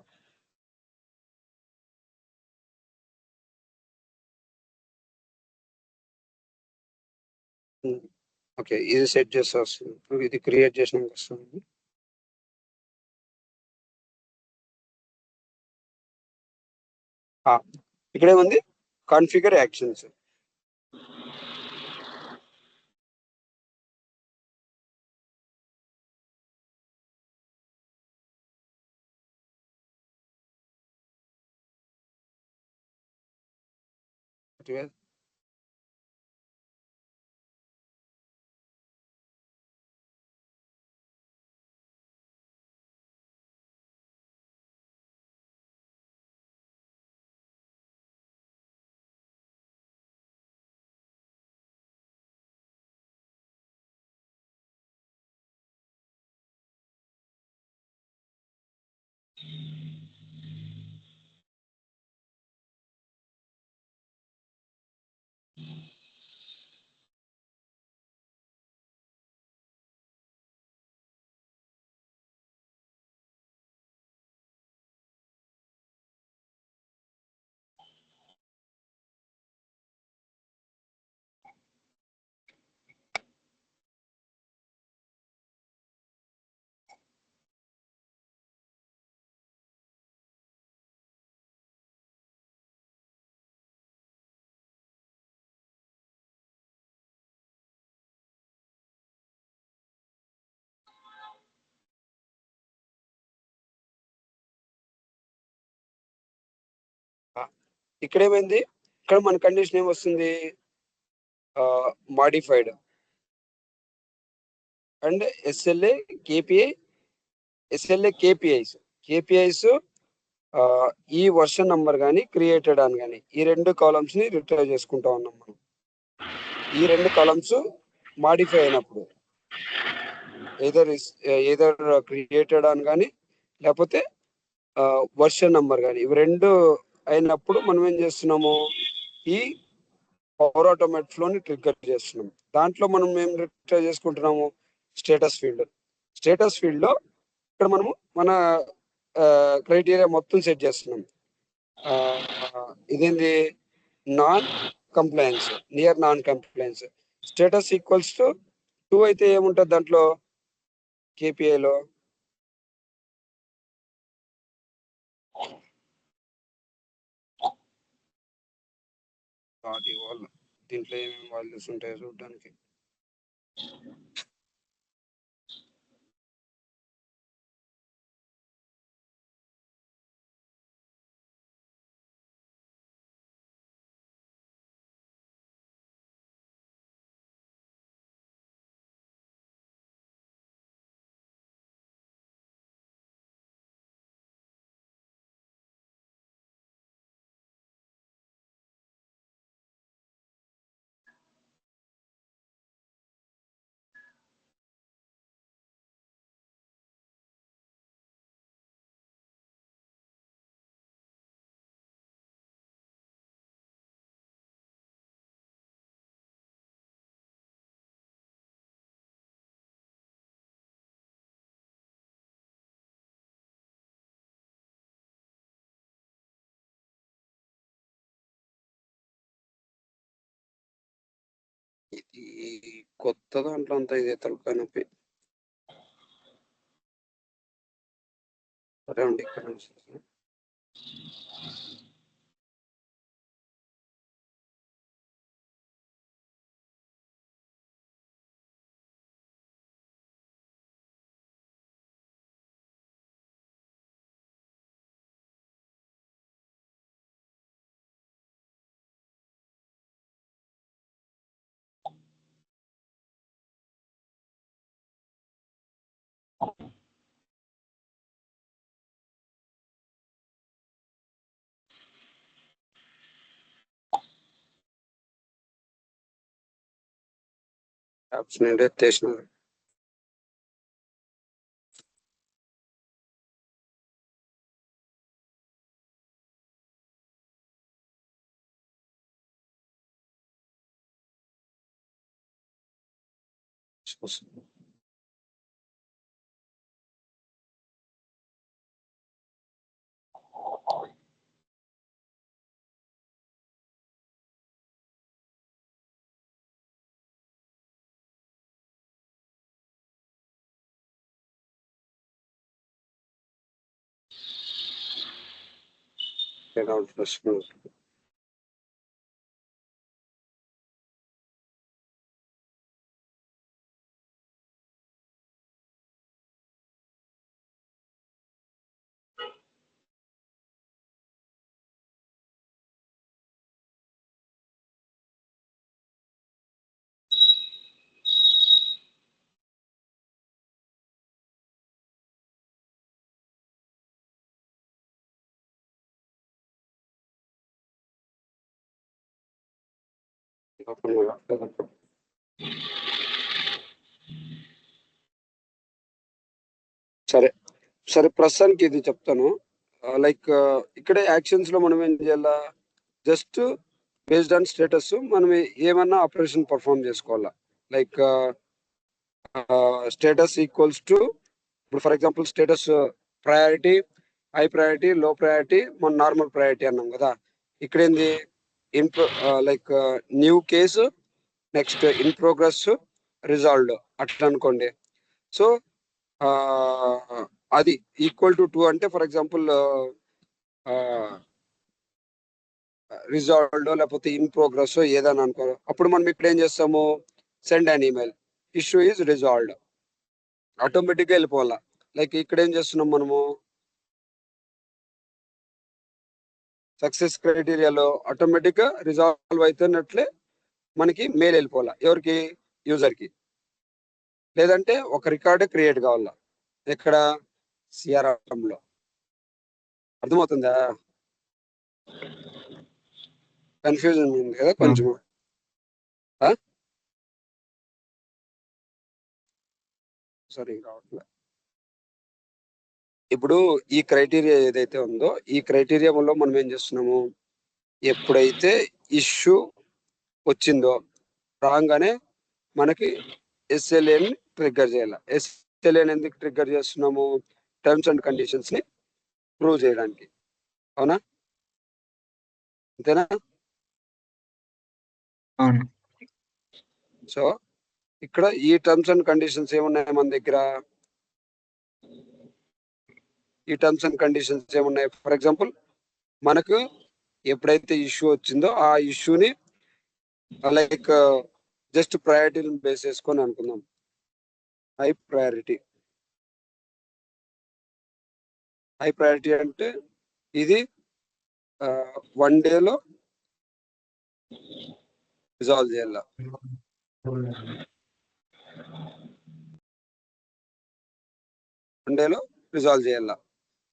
ఓకే ఇది సెట్ చేస్తే వస్తుంది, ఇది క్రియేట్ చేసినాక వస్తుంది. ఇక్కడేముంది, కాన్ఫిగర్ యాక్షన్స్. ఇక్కడ ఏమైంది, ఇక్కడ మన కండిషన్ ఏమొస్తుంది, మాడిఫైడ్ అండ్ ఎస్ఎల్ఏ కేపిఐ, కేపిఐస్ ఈ వర్షన్ నంబర్ కానీ క్రియేటెడ్ అని కానీ ఈ 2 కాలమ్స్ ని రిట్రైవ్ చేసుకుంటా ఉన్నాం మనం. ఈ 2 కాలమ్స్ మాడిఫై అయినప్పుడు ఏదర్ క్రియేటెడ్ అని కానీ లేకపోతే వర్షన్ నంబర్ కానీ ఇవి 2 అయినప్పుడు మనం ఏం చేస్తున్నాము, ఈ పవర్ ఆటోమేట్ ఫ్లోని ట్రిగ్గర్ చేస్తున్నాం. దాంట్లో మనం ఏం రిట్రైవ్ చేసుకుంటున్నాము, స్టేటస్ ఫీల్డ్ లో ఇక్కడ మనము మన క్రైటీరియా మొత్తం సెట్ చేస్తున్నాం. ఇదేంది, non complains, near non complains. Status equals to 2 అయితే ఏముంటుంది దాంట్లో, కేపీఐలో దీంట్లో ఏమేమి వాల్యూస్ ఉంటాయో చూడడానికి. ఇది కొత్త దాంట్లో అంతా ఇదే తలకాయ నొప్పి. సరే అండి, ఇక్కడ నుంచి యాప్స్ నుండి ఎత్తేసినారు. సరే సరే, ప్రస్తుతానికి ఇది చెప్తాను. లైక్ ఇక్కడే యాక్షన్స్ లో మనం ఏం చేయాలా, జస్ట్ బేస్డ్ ఆన్ స్టేటస్ మనం ఏమన్నా ఆపరేషన్ పర్ఫామ్ చేసుకోవాలా. లైక్ స్టేటస్ ఈక్వల్స్ టు, ఇప్పుడు for example status priority, high priority, low priority, మన నార్మల్ ప్రయారిటీ అన్నాం కదా. ఇక్కడ ఏంది, like new case, next in progress, resolved అట్లా అనుకోండి. సో అది ఈక్వల్ టు 2 అంటే ఫర్ ఎగ్జాంపుల్ రిజాల్వ్డ్ లేకపోతే ఇన్ ప్రోగ్రెస్ ఏదైనా అనుకో. అప్పుడు మనం ఇక్కడ ఏం చేస్తాము, send an email, issue is resolved, ఆటోమేటిక్గా వెళ్ళిపోవాలా. లైక్ ఇక్కడ ఏం చేస్తున్నాం మనము, సక్సెస్ క్రైటీరియాలో ఆటోమేటిక్ గా రిజాల్వ్ అవుతున్నట్లే మనకి మెయిల్ వెళ్ళిపోవాలా, ఎవరికి? యూజర్ కి. లేదంటే ఒక రికార్డ్ క్రియేట్ కావాలా, ఎక్కడ? సిఆర్ఎం లో. అర్థమవుతుందా? కన్ఫ్యూజన్ ఉంది కదా కొంచెం. సారీ రావట్లే. ఇప్పుడు ఈ క్రైటీరియా ఏదైతే ఉందో ఈ క్రైటీరియాలో మనం ఏం చేస్తున్నాము, ఎప్పుడైతే ఇష్యూ వచ్చిందో రాగానే మనకి ఎస్ఎల్ఏని ట్రిగ్గర్ చేయాలి. ఎస్ఎల్ఏని ఎందుకు ట్రిగ్గర్ చేస్తున్నాము? టర్మ్స్ అండ్ కండిషన్స్ ని ప్రూవ్ చేయడానికి. అవునా? అంతేనా? అవును. సో ఇక్కడ ఈ టర్మ్స్ అండ్ కండిషన్స్ ఏమున్నాయి మన దగ్గర? ఈ టర్మ్స్ అండ్ కండిషన్స్ ఏమున్నాయి? ఫర్ ఎగ్జాంపుల్ మనకు ఎప్పుడైతే ఇష్యూ వచ్చిందో ఆ ఇష్యూని లైక్ జస్ట్ ప్రయారిటీని బేస్ చేసుకొని అనుకుందాం. హై ప్రయారిటీ అంటే ఇది 1 డేలో రిజాల్వ్ చేయాల.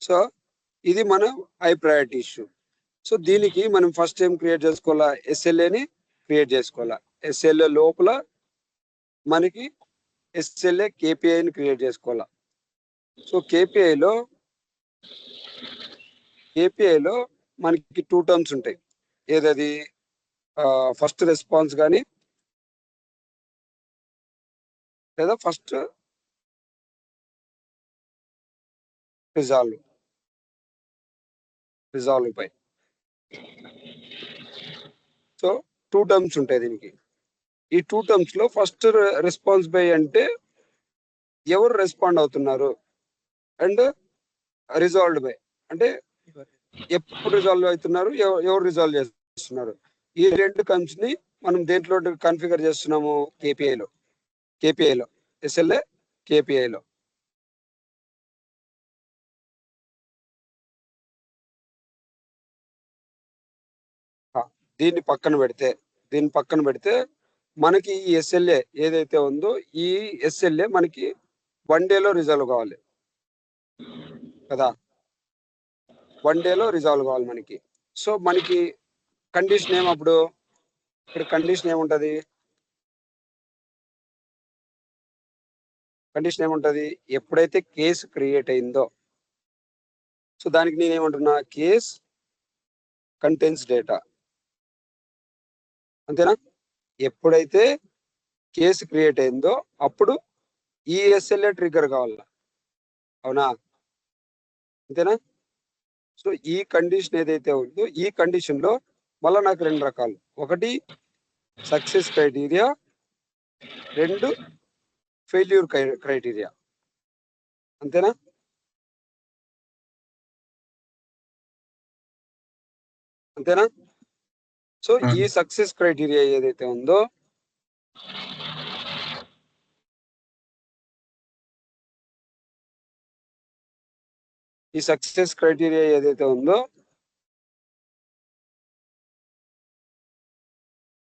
సో ఇది మన హై ప్రయారిటీ ఇష్యూ. సో దీనికి మనం ఫస్ట్ ఏం క్రియేట్ చేసుకోవాలా? ఎస్ఎల్ఏని క్రియేట్ చేసుకోవాలా. ఎస్ఎల్ఏ లోపల మనకి ఎస్ఎల్ఏ కేపీఐని క్రియేట్ చేసుకోవాలా. సో కేపీఐలో మనకి 2 టర్మ్స్ ఉంటాయి. ఏదది? ఫస్ట్ రెస్పాన్స్ కానీ లేదా ఫస్ట్ రిజాల్వ్ పై. సో 2 టర్మ్స్ ఉంటాయి దీనికి. ఈ 2 టర్మ్స్ లో ఫస్ట్ రెస్పాన్స్ బై అంటే ఎవరు రెస్పాండ్ అవుతున్నారు, అండ్ రిజాల్వ్డ్ బై అంటే ఎప్పుడు రిజాల్వ్ అవుతున్నారు, ఎవరు రిజాల్వ్ చేస్తున్నారు. ఈ 2 టర్మ్స్ ని మనం దేంట్లో కన్ఫిగర్ చేస్తున్నాము? కేపీఐలో ఎస్ఎల్ఏ కేపీఐలో. దీన్ని పక్కన పెడితే మనకి ఈ ఎస్ఎల్ఏ ఏదైతే ఉందో ఈ ఎస్ఎల్ఏ మనకి 1 డేలో రిజాల్వ్ కావాలి కదా. 1 డేలో రిజాల్వ్ కావాలి మనకి. సో మనకి కండిషన్ ఏమప్పుడు? ఇక్కడ కండిషన్ ఏముంటది? ఎప్పుడైతే కేసు క్రియేట్ అయిందో, సో దానికి నేనేమంటున్నా? Case contains data. అంతేనా? ఎప్పుడైతే కేసు క్రియేట్ అయిందో అప్పుడు ఈ ఎస్ఎల్ఏ ట్రిగ్గర్ కావాల. అవునా? అంతేనా? సో ఈ కండిషన్ ఏదైతే ఉందో ఈ కండిషన్ లో మళ్ళీ నాకు 2 రకాలు. ఒకటి సక్సెస్ క్రైటీరియా, 2 ఫెయిల్యూర్ క్రైటీరియా. అంతేనా? సో ఈ సక్సెస్ క్రైటీరియా ఏదైతే ఉందో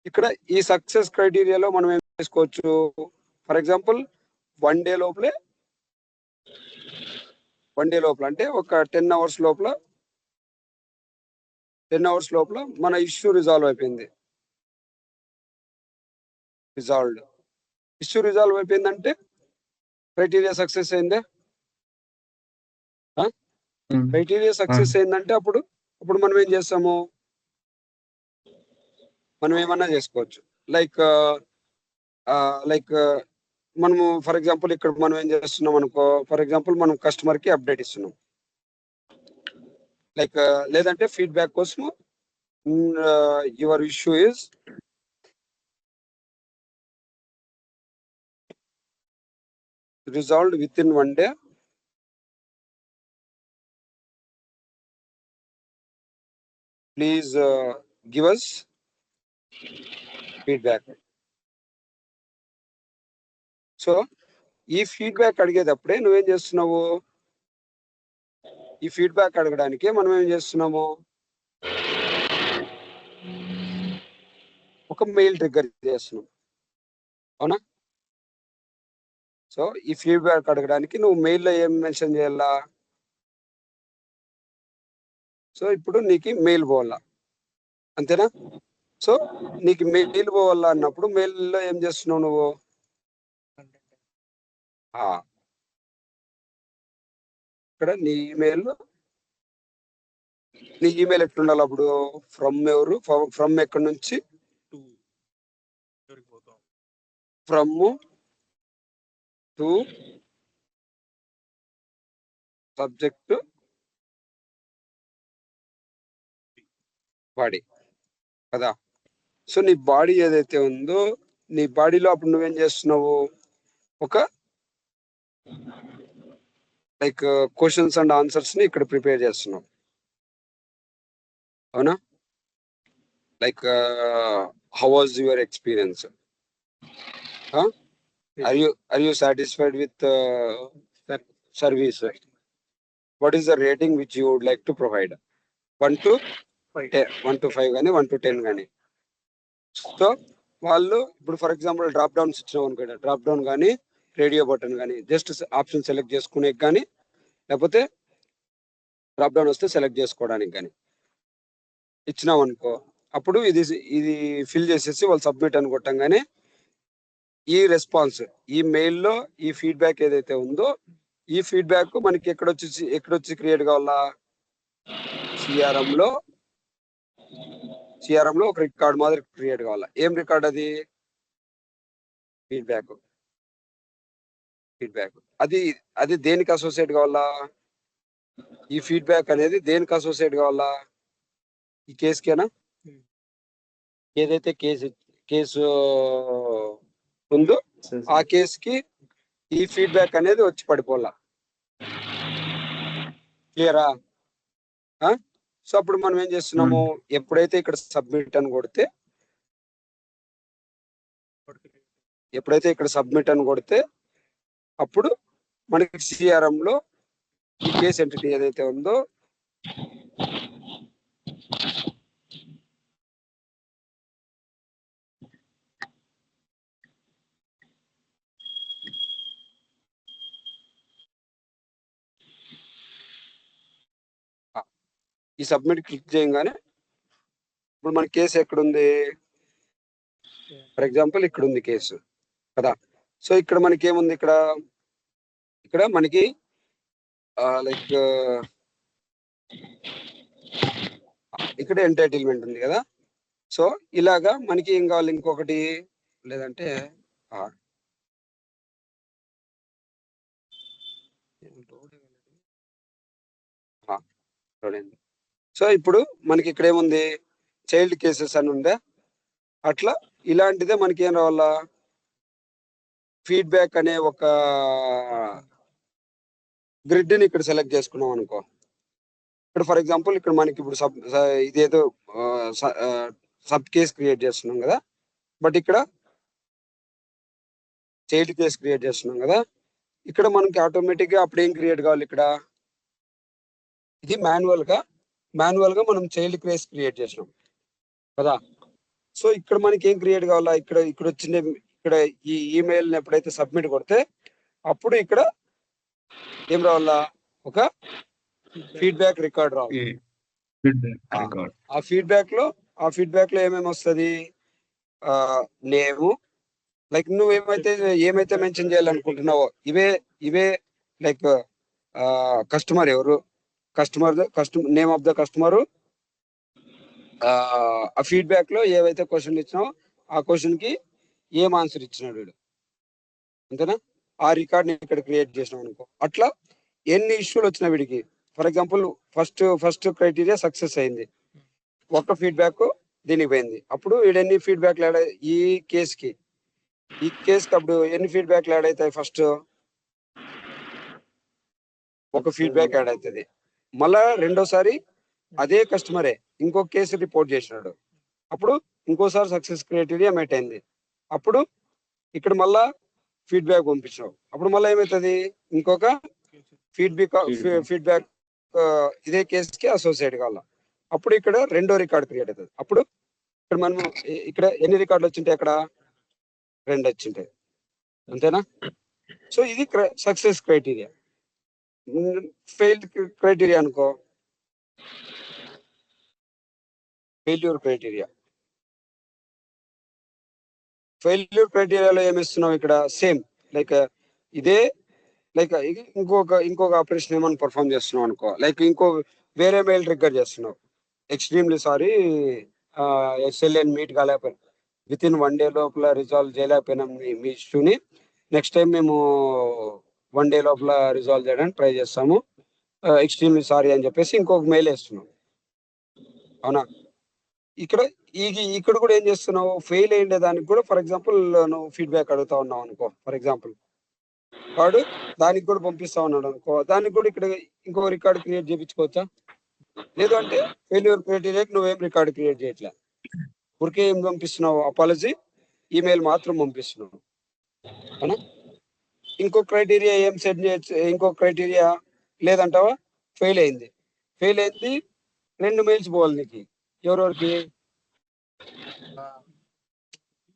ఇక్కడ ఈ సక్సెస్ క్రైటీరియాలో మనం ఏం చేసుకోవచ్చు? ఫర్ ఎగ్జాంపుల్ 1 డే లోపలే అంటే ఒక 10 అవర్స్ లోపల మన ఇష్యూ రిజాల్వ్ అయిపోయింది. ఇష్యూ రిజాల్వ్ అయిపోయిందంటే క్రైటీరియా సక్సెస్ అయిందే. క్రైటీరియా సక్సెస్ అయిందంటే అప్పుడు మనం ఏం చేస్తాము? మనం ఏమన్నా చేసుకోవచ్చు. లైక్ మనము ఫర్ ఎగ్జాంపుల్ ఇక్కడ మనం ఏం చేస్తున్నాం అనుకో, ఫర్ ఎగ్జాంపుల్ మనం కస్టమర్ కి అప్డేట్ ఇస్తున్నాం, లైక్ లేదంటే ఫీడ్బ్యాక్ కోసం your issue is resolved within 1 day. Please give us feedback. So ఈ ఫీడ్బ్యాక్ అడిగేటప్పుడే నువ్వేం చేస్తున్నావు? ఈ ఫీడ్బ్యాక్ అడగడానికి మనం ఏం చేస్తున్నాము? ఒక మెయిల్ ట్రిగ్గర్ చేస్తున్నాం, అవునా? సో ఈ ఫీడ్బ్యాక్ అడగడానికి నువ్వు మెయిల్లో ఏం మెన్షన్ చేయాలా? సో ఇప్పుడు నీకు మెయిల్ పోవాలా, అంతేనా? సో నీకు మెయిల్ పోవాలా అన్నప్పుడు మెయిల్లో ఏం చేస్తున్నావు నువ్వు? ఇక్కడ నీ ఈమెయిల్ ఎట్లుండాలి అప్పుడు? ఫ్రమ్ ఎవరు? ఫ్రమ్ ఎక్కడి నుంచి? ఫ్రమ్ టు సబ్జెక్ట్ బాడీ కదా. సో నీ బాడీ ఏదైతే ఉందో, నీ బాడీలో అప్పుడు నువ్వేం చేస్తున్నావు? ఒక లైక్ క్వశ్చన్స్ అండ్ ఆన్సర్స్ ని ఇక్కడ ప్రిపేర్ చేస్తున్నావు, అవునా? Like how was your experience? Are you satisfied with service? What is the rating which you would like to provide? 1 to 5 కానీ 1 to 10 కానీ. సో వాళ్ళు ఇప్పుడు ఫర్ ఎగ్జాంపుల్ డ్రాప్ డౌన్స్ ఇచ్చినాం అనుకోండి, డ్రాప్ డౌన్ కానీ రేడియో బటన్ కానీ just option select చేసుకునే కానీ, లేకపోతే డ్రాప్ డౌన్ వస్తే సెలెక్ట్ చేసుకోవడానికి కానీ ఇచ్చినాం అనుకో, అప్పుడు ఇది ఫిల్ చేసేసి వాళ్ళు సబ్మిట్ అని కొట్టంగానే ఈ రెస్పాన్స్, ఈ మెయిల్లో ఈ ఫీడ్బ్యాక్ ఏదైతే ఉందో, ఈ ఫీడ్బ్యాక్ మనకి ఎక్కడొచ్చి క్రియేట్ కావాలా? సిఆర్ఎం లో ఒక రికార్డ్ మాదిరి క్రియేట్ కావాలా. ఏం రికార్డ్ అది? ఫీడ్బ్యాక్. అది దేనికి అసోసియేట్ కావాలా? ఈ ఫీడ్బ్యాక్ అనేది దేనికి అసోసియేట్ కావాలా? ఈ కేసుకేనా? ఏదైతే కేసు ఉందో ఆ కేసుకి ఈ ఫీడ్బ్యాక్ అనేది వచ్చి పడిపోలా. క్లియరా? సో అప్పుడు మనం ఏం చేస్తున్నాము, ఎప్పుడైతే ఇక్కడ సబ్మిట్ అని కొడితే అప్పుడు మనకి సిఆర్ఎం లో ఈ కేసు ఎంటిటీ ఏదైతే ఉందో ఈ సబ్మిట్ క్లిక్ చేయగానే ఇప్పుడు మన కేసు ఎక్కడుంది? ఫర్ ఎగ్జాంపుల్ ఇక్కడ ఉంది కేసు కదా. సో ఇక్కడ మనకి ఏముంది? ఇక్కడ మనకి లైక్ ఇక్కడ ఎంటైటిల్మెంట్ ఉంది కదా. సో ఇలాగా మనకి ఏం కావాలి? ఇంకొకటి లేదంటే సో ఇప్పుడు మనకి ఇక్కడ ఏముంది? చైల్డ్ కేసెస్ అని ఉందా? అట్లా ఇలాంటిదే మనకి ఏం రావాలా? ఫీడ్బ్యాక్ అనే ఒక గ్రిడ్ ని ఇక్కడ సెలెక్ట్ చేసుకున్నాం అనుకో. ఇక్కడ ఫర్ ఎగ్జాంపుల్ ఇక్కడ మనకి ఇప్పుడు ఇదేదో సబ్ కేస్ క్రియేట్ చేస్తున్నాం కదా, బట్ ఇక్కడ చైల్డ్ కేస్ క్రియేట్ చేస్తున్నాం కదా. ఇక్కడ మనకి ఆటోమేటిక్ గా అప్పుడు ఏం క్రియేట్ కావాలి? ఇక్కడ ఇది మాన్యువల్ గా మనం చైల్డ్ కేస్ క్రియేట్ చేసినాం కదా. సో ఇక్కడ మనకి ఏం క్రియేట్ కావాలా? ఇక్కడ వచ్చింది, ఇక్కడ ఈ ఈమెయిల్ ఎప్పుడైతే సబ్మిట్ కొడితే అప్పుడు ఇక్కడ ఏం రావాలా? ఒక ఫీడ్బ్యాక్ రికార్డ్ రావాలి. ఆ ఫీడ్బ్యాక్ లో ఏమేమి వస్తుంది? నేము, లైక్ నువ్వు ఏమైతే మెన్షన్ చేయాలనుకుంటున్నావో ఇవే లైక్ కస్టమర్ ఎవరు, నేమ్ ఆఫ్ ద కస్టమర్, ఆ ఫీడ్బ్యాక్ లో ఏవైతే క్వశ్చన్ ఇచ్చినావో ఆ క్వశ్చన్ కి ఏం ఆన్సర్ ఇచ్చినాడు వీడు, అంతేనా? ఆ రికార్డ్ ని ఇక్కడ క్రియేట్ చేసినాం అనుకో. అట్లా ఎన్ని ఇష్యూలు వచ్చినా వీడికి, for example first criteria success అయింది, ఒక్క ఫీడ్బ్యాక్ దీనికి పోయింది, అప్పుడు వీడు ఎన్ని ఫీడ్బ్యాక్ ఈ కేసుకి అప్పుడు ఎన్ని ఫీడ్బ్యాక్ యాడ్ అవుతాయి? ఫస్ట్ ఒక ఫీడ్బ్యాక్ యాడ్ అవుతుంది. మళ్ళా రెండోసారి అదే కస్టమరే ఇంకొక కేసు రిపోర్ట్ చేసినాడు, అప్పుడు ఇంకోసారి సక్సెస్ క్రైటీరియా మెట్ అయింది, అప్పుడు ఇక్కడ మళ్ళా ఫీడ్బ్యాక్ పంపించావు, అప్పుడు మళ్ళీ ఏమవుతుంది? ఇంకొక ఫీడ్బ్యాక్ ఇదే కేసుకి అసోసియేట్ కావాల, అప్పుడు ఇక్కడ రెండో రికార్డ్ క్రియేట్ అవుతుంది, అప్పుడు ఇక్కడ మనం ఇక్కడ ఎన్ని రికార్డులు వచ్చింటాయి? అక్కడ 2 వచ్చింటాయి, అంతేనా? సో ఇది సక్సెస్ క్రైటీరియా. ఫెయిల్డ్ క్రైటీరియా అనుకో, ఫెయిల్యూర్ క్రైటీరియా. ఫెయిల్యూర్ క్రైటీరియాలో ఏమిస్తున్నావు ఇక్కడ? సేమ్ లైక్ ఇదే, లైక్ ఇంకొక ఆపరేషన్ ఏమైనా పర్ఫామ్ చేస్తున్నావు అనుకో, లైక్ వేరే మెయిల్ ట్రిగ్గర్ చేస్తున్నావు. ఎక్స్ట్రీమ్లీ సారీ, SLN మీట్ కాలేకపోయినా, విత్ ఇన్ 1 day లోపల రిజాల్వ్ చేయలేకపోయినాం మీ ఇష్యూని. నెక్స్ట్ టైం మేము 1 day లోపల రిజాల్వ్ చేయడానికి ట్రై చేస్తాము, ఎక్స్ట్రీమ్లీ సారీ అని చెప్పేసి ఇంకొక మెయిల్ వేస్తున్నాం, అవునా? ఇక్కడ కూడా ఏం చేస్తున్నావు? ఫెయిల్ అయ్యే దానికి కూడా, ఫర్ ఎగ్జాంపుల్ నువ్వు ఫీడ్బ్యాక్ అడుగుతా ఉన్నావు అనుకో, ఫర్ ఎగ్జాంపుల్ వాడు దానికి కూడా పంపిస్తా ఉన్నాడు అనుకో, దానికి కూడా ఇక్కడ ఇంకో రికార్డ్ క్రియేట్ చేయించుకోవచ్చా? లేదు అంటే ఫెయిల్యూర్ క్రైటీరియాకి నువ్వేం రికార్డ్ క్రియేట్ చేయట్లే, ఊరికే ఏం పంపిస్తున్నావు? అపాలజీ ఈమెయిల్ మాత్రం పంపిస్తున్నావు, అవునా? ఇంకో క్రైటీరియా ఏం సెట్ చేయొచ్చు? ఇంకో క్రైటీరియా లేదంటావా? ఫెయిల్ అయింది 2 మెయిల్స్ పోవాలి నీకు. ఎవరెవరికి?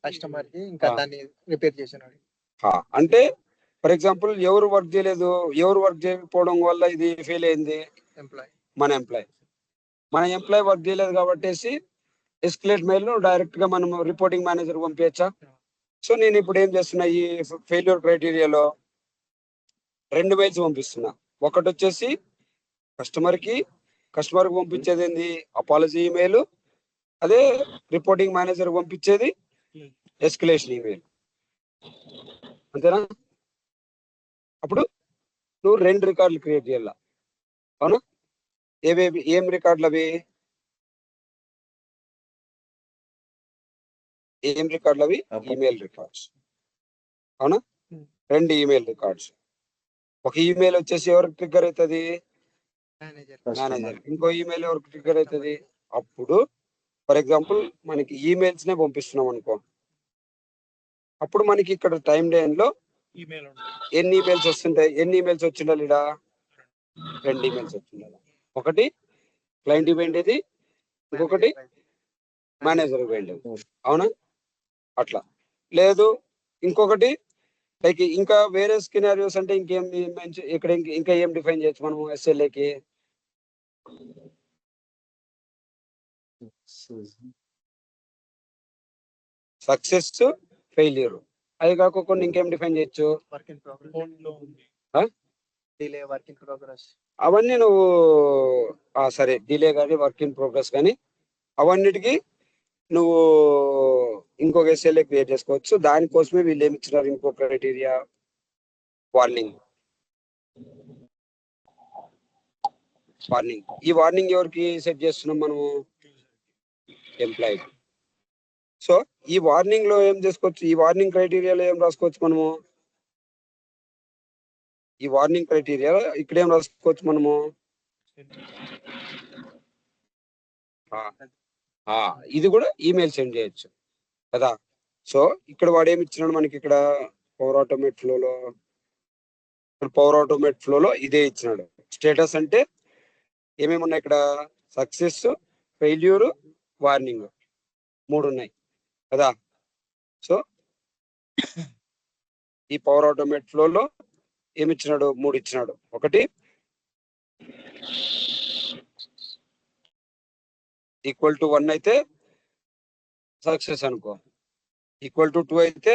కస్టమర్ కి, ఇంకా దాన్ని రిపేర్ చేసినాడు. అంటే ఫర్ ఎగ్జాంపుల్ ఎవరు వర్క్ చేయకపోవడం వల్ల ఇది ఫెయిల్ అయింది? మన ఎంప్లాయ్ వర్క్ చేయలేదు కాబట్టి ఎస్కలేట్ మెయిల్ ను డైరెక్ట్ గా మనం రిపోర్టింగ్ మేనేజర్ పంపించచ్చా? సో నేను ఇప్పుడు ఏం చేస్తున్నా, ఈ ఫెయిల్యూర్ క్రైటీరియాలో 2 మెయిల్స్ పంపిస్తున్నా. ఒకటి వచ్చేసి కస్టమర్ కి పంపించేది ఏంది? Apology email. అదే రిపోర్టింగ్ మేనేజర్ పంపించేది ఎస్కలేషన్ ఈమెయిల్, అంతేనా? అప్పుడు నువ్వు 2 రికార్డులు క్రియేట్ చేయాల, అవునా? ఏం రికార్డులు అవి? ఈమెయిల్ రికార్డ్స్, అవునా? 2 ఈమెయిల్ రికార్డ్స్. ఒక ఈమెయిల్ వచ్చేసి ఎవరికి ట్రిగ్గర్ అవుతుంది? మేనేజర్. ఇంకో ఈమెయిల్ ఎవరికి ట్రిగ్గర్ అవుతుంది? అప్పుడు ఫర్ ఎగ్జాంపుల్ మనకి ఈమెయిల్స్ నే పంపిస్తున్నాం అనుకో, అప్పుడు మనకి ఇక్కడ టైం లైన్ లో ఎన్ని ఈమెయిల్స్ వస్తుంటాయి? ఎన్ని ఈమెయిల్స్ వచ్చిండాలి? 2 ఈమెయిల్స్ వచ్చిండాలి. ఒకటి క్లయింట్ పోయిండేది, ఇంకొకటి మేనేజర్ పోయిండేది, అవునా? అట్లా. లేదు ఇంకొకటి లైక్ ఇంకా వేరే స్కినారియోస్ అంటే ఇంకేం ఇక్కడ ఇంకా ఏం డిఫైన్ చేయొచ్చు మనం SLAకి? సక్సెస్, ఫెయిల్యూర్, అది కాకుండా ఇంకేం డిఫైన్ చేయొచ్చు? Work in progress. అవన్నీ నువ్వు సరే, డిలే కానీ వర్క్ ఇన్ ప్రోగ్రెస్ కానీ అవన్నిటికీ నువ్వు ఇంకొక SLA క్రియేట్ చేసుకోవచ్చు. దానికోసమే వీళ్ళు ఏమి ఇచ్చినారు? ఇంకో క్రైటీరియా, వార్నింగ్. ఈ వార్నింగ్ ఎవరికి సెట్ చేస్తున్నాం మనము? ఎంప్లాయీ. సో ఈ వార్నింగ్ లో ఏం చేసుకోవచ్చు? ఈ వార్నింగ్ క్రైటీరియాలో ఏం రాసుకోవచ్చు మనము? ఈ వార్నింగ్ క్రైటీరియా ఇక్కడ ఏం రాసుకోవచ్చు మనము? ఇది కూడా ఈమెయిల్ సెండ్ చేయొచ్చు కదా. సో ఇక్కడ వాడు ఏమి ఇచ్చినాడు మనకి? ఇక్కడ పవర్ ఆటోమేట్ ఫ్లోలో ఇదే ఇచ్చినాడు. స్టేటస్ అంటే ఏమేమి ఉన్నాయి ఇక్కడ? సక్సెస్, ఫెయిల్యూర్, వార్నింగ్ 3 ఉన్నాయి కదా. సో ఈ పవర్ ఆటోమేట్ ఫ్లోలో ఏమి ఇచ్చినాడు? 3 ఇచ్చినాడు. ఒకటి ఈక్వల్ టు 1 అయితే సక్సెస్ అనుకో, ఈక్వల్ టు 2 అయితే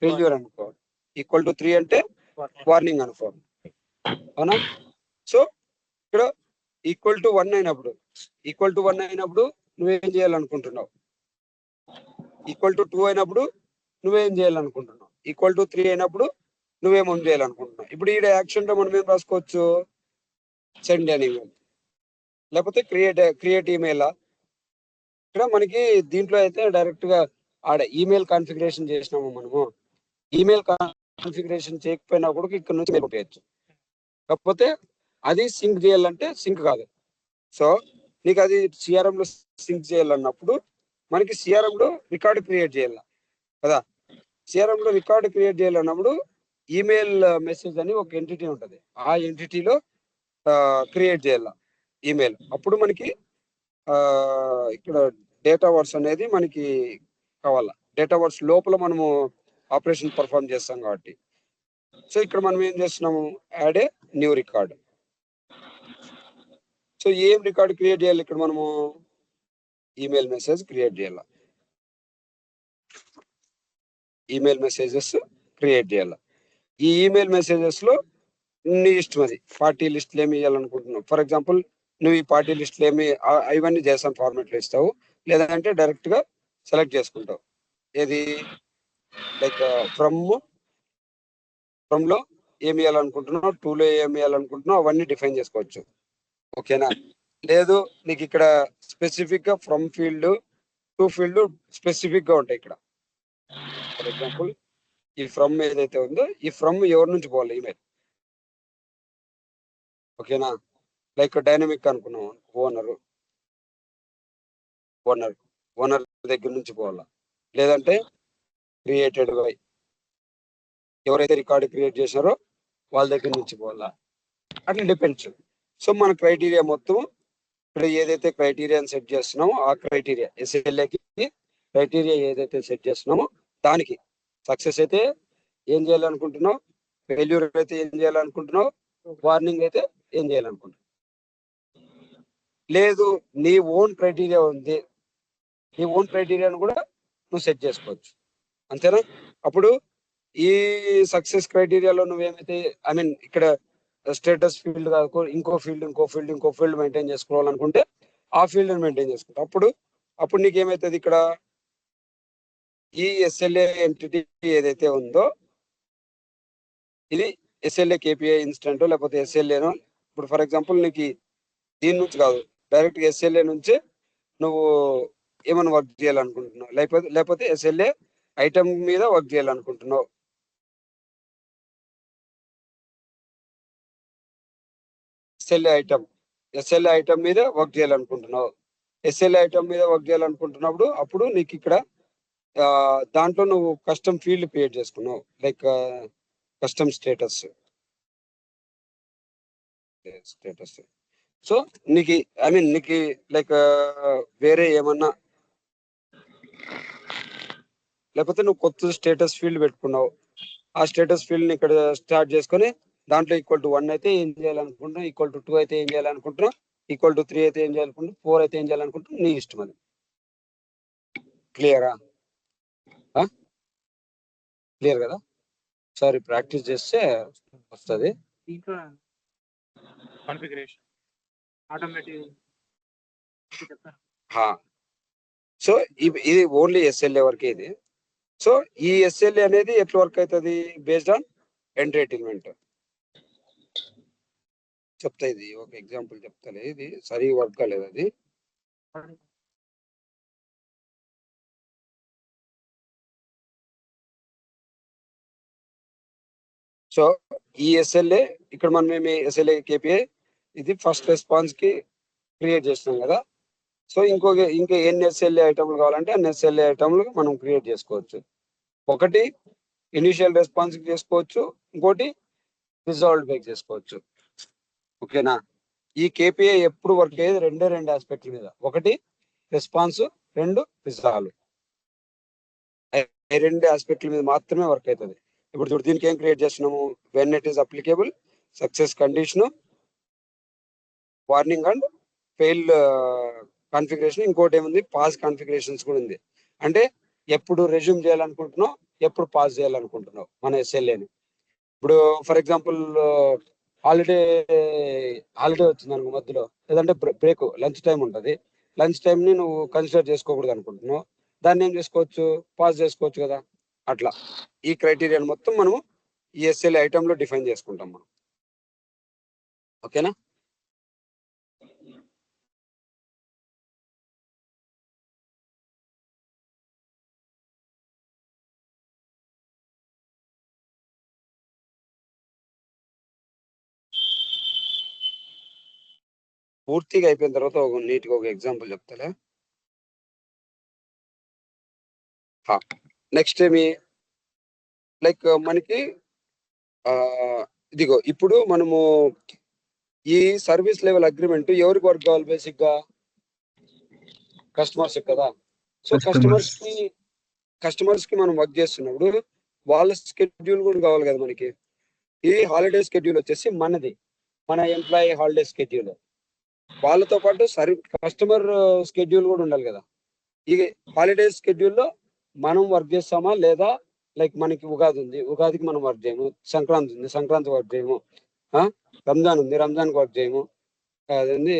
ఫెయిల్యూర్ అనుకో, ఈక్వల్ టు 3 అంటే వార్నింగ్ అనుకో, అవునా? సో ఇక్కడ ఈక్వల్ టు 1 అయినప్పుడు నువ్వేం చేయాలనుకుంటున్నావు? ఈక్వల్ టు 2 అయినప్పుడు నువ్వేం చేయాలనుకుంటున్నావు? ఈక్వల్ టు 3 అయినప్పుడు నువ్వేమో చేయాలనుకుంటున్నావు? ఇప్పుడు ఈ యాక్షన్ లో మనం ఏం రాసుకోవచ్చు? సెండ్ అన్ ఈమెయిల్, లేకపోతే క్రియేట్ ఈమెయిల్. ఇక్కడ మనకి దీంట్లో అయితే డైరెక్ట్ గా ఆడ ఈమెయిల్ కాన్ఫిగరేషన్ చేసినాము మనము. ఈమెయిల్ కాన్ఫిగరేషన్ చేయకపోయినా కూడా ఇక్కడ నుంచి పంపించచ్చు. కాకపోతే అది సింక్ చేయాలంటే సింక్ కాదు. సో నీకు అది CRM లో సింక్ చేయాలన్నప్పుడు మనకి CRM లో రికార్డు క్రియేట్ చేయాలి కదా. CRM లో రికార్డు క్రియేట్ చేయాలన్నప్పుడు ఈమెయిల్ మెసేజ్ అని ఒక ఎంటిటీ ఉంటుంది. ఆ ఎంటిటీలో క్రియేట్ చేయాల ఈమెయిల్. అప్పుడు మనకి ఇక్కడ డేటా వర్డ్స్ అనేది మనకి కావాలా. డేటా వర్డ్స్ లోపల మనము ఆపరేషన్ పర్ఫామ్ చేస్తాం కాబట్టి. సో ఇక్కడ మనం ఏం చేస్తున్నాము, add a new record. So ఏం రికార్డ్ క్రియేట్ చేయాలి ఇక్కడ మనము, ఈమెయిల్ మెసేజ్ క్రియేట్ చేయాలి. ఈమెయిల్ మెసేజెస్ క్రియేట్ చేయాలి. ఈ ఈమెయిల్ మెసేజెస్ లో నీ ఇష్టం, అది పార్టీ లిస్టులు ఏమి ఇవ్వాలనుకుంటున్నావు. ఫర్ ఎగ్జాంపుల్ నువ్వు ఈ పార్టీ లిస్టులు ఏమి ఇవన్నీ JSON ఫార్మాట్లో ఇస్తావు, లేదంటే డైరెక్ట్ గా సెలెక్ట్ చేసుకుంటావు. ఏది లైక్ ఫ్రమ్ లో ఏమి ఇవ్వాలనుకుంటున్నావు, టూలో ఏమి ఇవ్వాలనుకుంటున్నావు, అవన్నీ డిఫైన్ చేసుకోవచ్చు. ఓకేనా. లేదు నీకు ఇక్కడ స్పెసిఫిక్ గా from field to field specific గా ఉంటాయి ఇక్కడ. ఫర్ ఎగ్జాంపుల్ ఈ ఫ్రమ్ ఏదైతే ఉందో, ఈ ఫ్రమ్ ఎవరి నుంచి పోవాలి ఈమెయిల్. ఓకేనా. లైక్ డైనమిక్ అనుకున్నాం, ఓనర్ దగ్గర నుంచి పోవాలా, లేదంటే క్రియేటెడ్ బై ఎవరైతే రికార్డు క్రియేట్ చేశారో వాళ్ళ దగ్గర నుంచి పోవాలా, అట్లా డిపెండ్స్. సో మన క్రైటీరియా మొత్తం ఇక్కడ ఏదైతే క్రైటీరియాని సెట్ చేస్తున్నామో ఆ క్రైటీరియా SLAకి క్రైటీరియా ఏదైతే సెట్ చేస్తున్నామో దానికి సక్సెస్ అయితే ఏం చేయాలనుకుంటున్నావు, ఫెయిల్యూర్ అయితే ఏం చేయాలనుకుంటున్నావు, వార్నింగ్ అయితే ఏం చేయాలనుకుంటున్నావు. లేదు నీ ఓన్ క్రైటీరియా ఉంది, నీ ఓన్ క్రైటీరియాను కూడా నువ్వు సెట్ చేసుకోవచ్చు. అంతేనా. అప్పుడు ఈ సక్సెస్ క్రైటీరియాలో నువ్వేమైతే ఇక్కడ స్టేటస్ ఫీల్డ్ కాదు, ఇంకో ఫీల్డ్ మెయింటైన్ చేసుకోవాలనుకుంటే ఆ ఫీల్డ్ మెయింటైన్ చేసుకుంటావు. అప్పుడు నీకు ఏమైతుంది, ఇక్కడ ఈ SLA ఎంటిటీ ఏదైతే ఉందో ఇది SLA KPI ఇన్స్టెంట్ లేకపోతే SLAనో. ఇప్పుడు ఫర్ ఎగ్జాంపుల్ నీకు దీని నుంచి కాదు, డైరెక్ట్ SLA నుంచి నువ్వు ఏమైనా వర్క్ చేయాలనుకుంటున్నావు, లేకపోతే SLA ఐటమ్ మీద వర్క్ చేయాలనుకుంటున్నావు. SLA ఐటమ్ మీద వర్క్ చేయాలనుకుంటున్నావు. SLA ఐటమ్ మీద వర్క్ చేయాలనుకుంటున్నప్పుడు అప్పుడు నీకు ఇక్కడ దాంట్లో నువ్వు కస్టమ్ ఫీల్డ్ క్రియేట్ చేసుకున్నావు, లైక్ కస్టమ్ స్టేటస్. సో నీకు నీకు లైక్ వేరే ఏమన్నా, లేకపోతే నువ్వు కొత్త స్టేటస్ ఫీల్డ్ పెట్టుకున్నావు, ఆ స్టేటస్ ఫీల్డ్ ని ఇక్కడ స్టార్ట్ చేసుకొని దాంట్లో =1 అయితే ఏం చేయాలనుకుంటున్నావు, =2 అయితే ఏం చేయాలనుకుంటున్నావు, =3 అయితే ఏం చేయాలనుకుంటున్నావు, 4 అయితే ఏం చేయాలనుకుంటున్నావు, నీ ఇష్టం. అది క్లియర్ కదా. ఒకసారి ప్రాక్టీస్ చేస్తే వస్తుంది. సో ఇది ఓన్లీ SLA వరకే ఇది. సో ఈ SLA అనేది ఎట్లా వర్క్ అవుతుంది, బేస్డ్ ఆన్ ఎంటర్టైన్మెంట్. చెప్తా, ఇది ఒక ఎగ్జాంపుల్ చెప్తాను, ఇది సరిగా వర్క్ కాలేదు అది. సో ఈ SLA ఇక్కడ మనం SLA KPI ఇది ఫస్ట్ రెస్పాన్స్ కి క్రియేట్ చేస్తున్నాం కదా. సో ఇంకా ఎన్ని SLA ఐటమ్లు కావాలంటే అన్ని SLA ఐటమ్లు మనం క్రియేట్ చేసుకోవచ్చు. ఒకటి ఇనిషియల్ రెస్పాన్స్ చేసుకోవచ్చు, ఇంకోటి రిజాల్వ్ బ్యాక్ చేసుకోవచ్చు. ఓకేనా. ఈ KPI ఎప్పుడు వర్క్ అయ్యేది రెండు ఆస్పెక్ట్ల మీద, ఒకటి రెస్పాన్స్, రెండు రిజాల్వ్. రెండు ఆస్పెక్ట్ల మీద మాత్రమే వర్క్ అవుతుంది. ఇప్పుడు చూడు, దీనికి ఏం క్రియేట్ చేస్తున్నాము, when it is applicable, success condition, warning and fail configuration. ఇంకోటి ఏముంది, పాస్ కాన్ఫిగరేషన్స్ కూడా ఉంది. అంటే ఎప్పుడు రెజ్యూమ్ చేయాలనుకుంటున్నావు, ఎప్పుడు పాస్ చేయాలనుకుంటున్నావు మన SLAని. ఇప్పుడు ఫర్ ఎగ్జాంపుల్ హాలిడే వచ్చింది అనుకో మధ్యలో, లేదంటే బ్రేక్ లంచ్ టైం ఉంటుంది, లంచ్ టైం ని నువ్వు కన్సిడర్ చేసుకోకూడదు అనుకుంటున్నావు, దాన్ని ఏం చేసుకోవచ్చు, పాస్ చేసుకోవచ్చు కదా. అట్లా ఈ క్రైటీరియా మొత్తం మనము ఈ SLA ఐటమ్ లో డిఫైన్ చేసుకుంటాం మనం. ఓకేనా. పూర్తిగా అయిపోయిన తర్వాత నీట్గా ఒక ఎగ్జాంపుల్ చెప్తాలే. నెక్స్ట్ ఏమి, లైక్ మనకి ఇదిగో ఇప్పుడు మనము ఈ సర్వీస్ లెవెల్ అగ్రిమెంట్ ఎవరికి వర్క్ కావాలి, బేసిక్ గా కస్టమర్స్ కదా. సో కస్టమర్స్ కి మనం వర్క్ చేస్తున్నప్పుడు వాళ్ళ స్కెడ్యూల్ కూడా కావాలి కదా మనకి. ఈ హాలిడే స్కెడ్యూల్ వచ్చేసి మన ఎంప్లాయీ హాలిడే స్కెడ్యూల్, వాళ్ళతో పాటు కస్టమర్ స్కెడ్యూల్ కూడా ఉండాలి కదా. ఈ హాలిడే స్కెడ్యూల్లో మనం వర్క్ చేస్తామా లేదా, లైక్ మనకి ఉగాది ఉంది, ఉగాదికి మనం వర్క్ చేయము, సంక్రాంతి ఉంది, సంక్రాంతి వర్క్ చేయము, రంజాన్ ఉంది, రంజాన్కి వర్క్ చేయము, అదేంది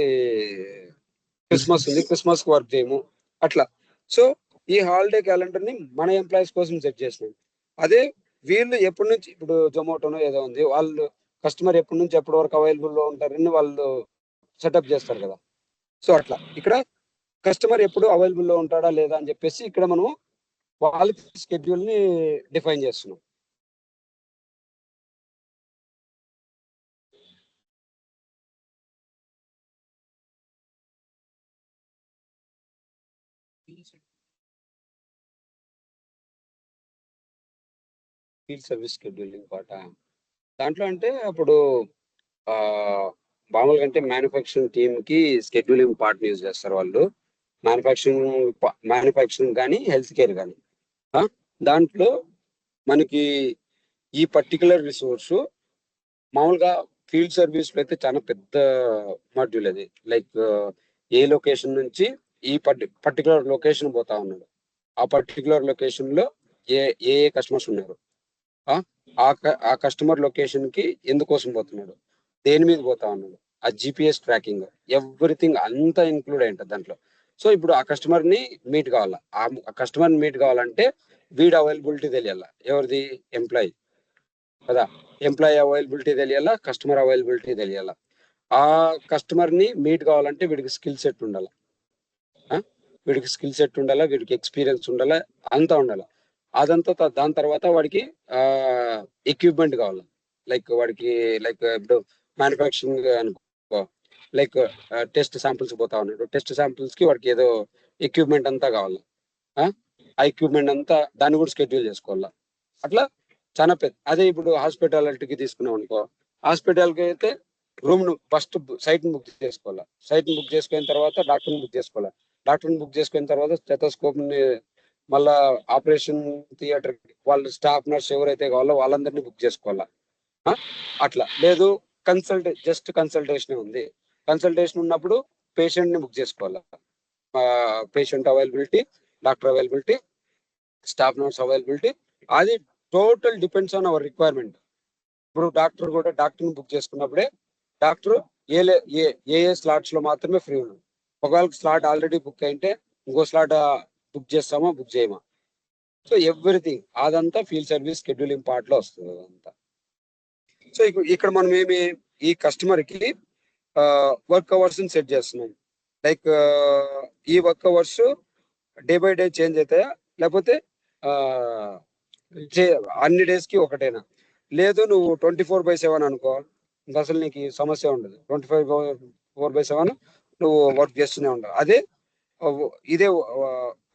క్రిస్మస్ ఉంది, క్రిస్మస్ కి వర్క్ చేయము, అట్లా. సో ఈ హాలిడే క్యాలెండర్ ని మన ఎంప్లాయీస్ కోసం సెట్ చేసినాం. అదే వీళ్ళు ఎప్పటి నుంచి, ఇప్పుడు జొమాటోనో ఏదో ఉంది, వాళ్ళు కస్టమర్ ఎప్పటి నుంచి ఎప్పటి వరకు అవైలబుల్ లో ఉంటారని వాళ్ళు సెటప్ చేస్తారు కదా. సో అట్లా ఇక్కడ కస్టమర్ ఎప్పుడు అవైలబుల్ లో ఉంటాడా లేదా అని చెప్పేసి ఇక్కడ మనం వాళ్ళకి షెడ్యూల్ ని డిఫైన్ చేస్తున్నాం. ఫీల్డ్ సర్వీస్ షెడ్యూలింగ్ పాట దాంట్లో అంటే అప్పుడు మామూలుగా అంటే మ్యానుఫ్యాక్చరింగ్ టీమ్ కి షెడ్యూలింగ్ పార్ట్ యూజ్ చేస్తారు వాళ్ళు. మ్యానుఫ్యాక్చరింగ్ కానీ హెల్త్ కేర్ కానీ దాంట్లో మనకి ఈ పర్టికులర్ రిసోర్స్ మామూలుగా ఫీల్డ్ సర్వీస్ లో అయితే చాలా పెద్ద మాడ్యూల్ అది. లైక్ ఏ లొకేషన్ నుంచి ఈ పర్టికులర్ లొకేషన్ పోతా ఉన్నాడు, ఆ పర్టికులర్ లొకేషన్ లో ఏ ఏ కస్టమర్స్ ఉన్నారు, ఆ కస్టమర్ లొకేషన్ కి ఎందుకోసం పోతున్నాడు, దేని మీద పోతా ఉన్నాడు, ఆ జిపిఎస్ ట్రాకింగ్, ఎవ్రీథింగ్ అంతా ఇంక్లూడ్ అయి ఉంటుంది దాంట్లో. సో ఇప్పుడు ఆ కస్టమర్ ని మీట్ కావాలా, ఆ కస్టమర్ ని మీట్ కావాలంటే వీడి అవైలబిలిటీ తెలియాల, ఎవరిది, ఎంప్లాయీ కదా. ఎంప్లాయీ అవైలబిలిటీ తెలియాలా, కస్టమర్ అవైలబిలిటీ తెలియాలా. ఆ కస్టమర్ ని మీట్ కావాలంటే వీడికి స్కిల్ సెట్ ఉండాలా, వీడికి ఎక్స్పీరియన్స్ ఉండాలా, అంతా ఉండాలా. అదంతా దాని తర్వాత వాడికి ఎక్విప్మెంట్ కావాలి. వాడికి ఇప్పుడు మ్యానుఫ్యాక్చరింగ్ అనుకో, టెస్ట్ శాంపిల్స్ పోతా ఉన్నాడు, టెస్ట్ శాంపిల్స్ కి వాడికి ఏదో ఎక్విప్మెంట్ అంతా కావాలి. ఆ ఎక్విప్మెంట్ అంతా దాన్ని కూడా షెడ్యూల్ చేసుకోవాలా. అట్లా చాలా పెద్ద. అదే ఇప్పుడు హాస్పిటాలిటీకి తీసుకున్నాం అనుకో, హాస్పిటల్కి అయితే రూమ్ ను ఫస్ట్ సైట్ ని బుక్ చేసుకోవాలా, సైట్ ని బుక్ చేసుకున్న తర్వాత డాక్టర్ని బుక్ చేసుకోవాలా, డాక్టర్ని బుక్ చేసుకున్న తర్వాత స్టెథోస్కోప్ ని, మళ్ళా ఆపరేషన్ థియేటర్ వాళ్ళు స్టాఫ్ నర్స్ ఎవరైతే కావాలో వాళ్ళందరినీ బుక్ చేసుకోవాలా. అట్లా లేదు, జస్ట్ కన్సల్టేషన్ ఉంది, కన్సల్టేషన్ ఉన్నప్పుడు పేషెంట్ ని బుక్ చేసుకోవాలా. Patient availability, doctor availability, staff nurse availability, అది total depends on our requirement. ఇప్పుడు డాక్టర్ని బుక్ చేసుకున్నప్పుడే డాక్టర్ ఏ స్లాట్స్ లో మాత్రమే ఫ్రీ ఉన్నాడు. ఒకవేళ స్లాట్ ఆల్రెడీ బుక్ అయింటే ఇంకో స్లాట్ బుక్ చేస్తామా, బుక్ చేయమా. సో ఎవ్రీథింగ్ అదంతా ఫీల్డ్ సర్వీస్ షెడ్యూలింగ్ పార్ట్ లో వస్తుంది అదంతా. సో ఇక్కడ మనం ఈ కస్టమర్ కి వర్క్ అవర్స్ ని సెట్ చేస్తున్నాం. ఈ work hours day by day change అవుతాయా, లేకపోతే అన్ని డేస్ కి ఒకటేనా. లేదు నువ్వు 24/7 అనుకో, ఇంకా అసలు నీకు సమస్య ఉండదు. 24/7 నువ్వు వర్క్ చేస్తూనే ఉండవు. ఇదే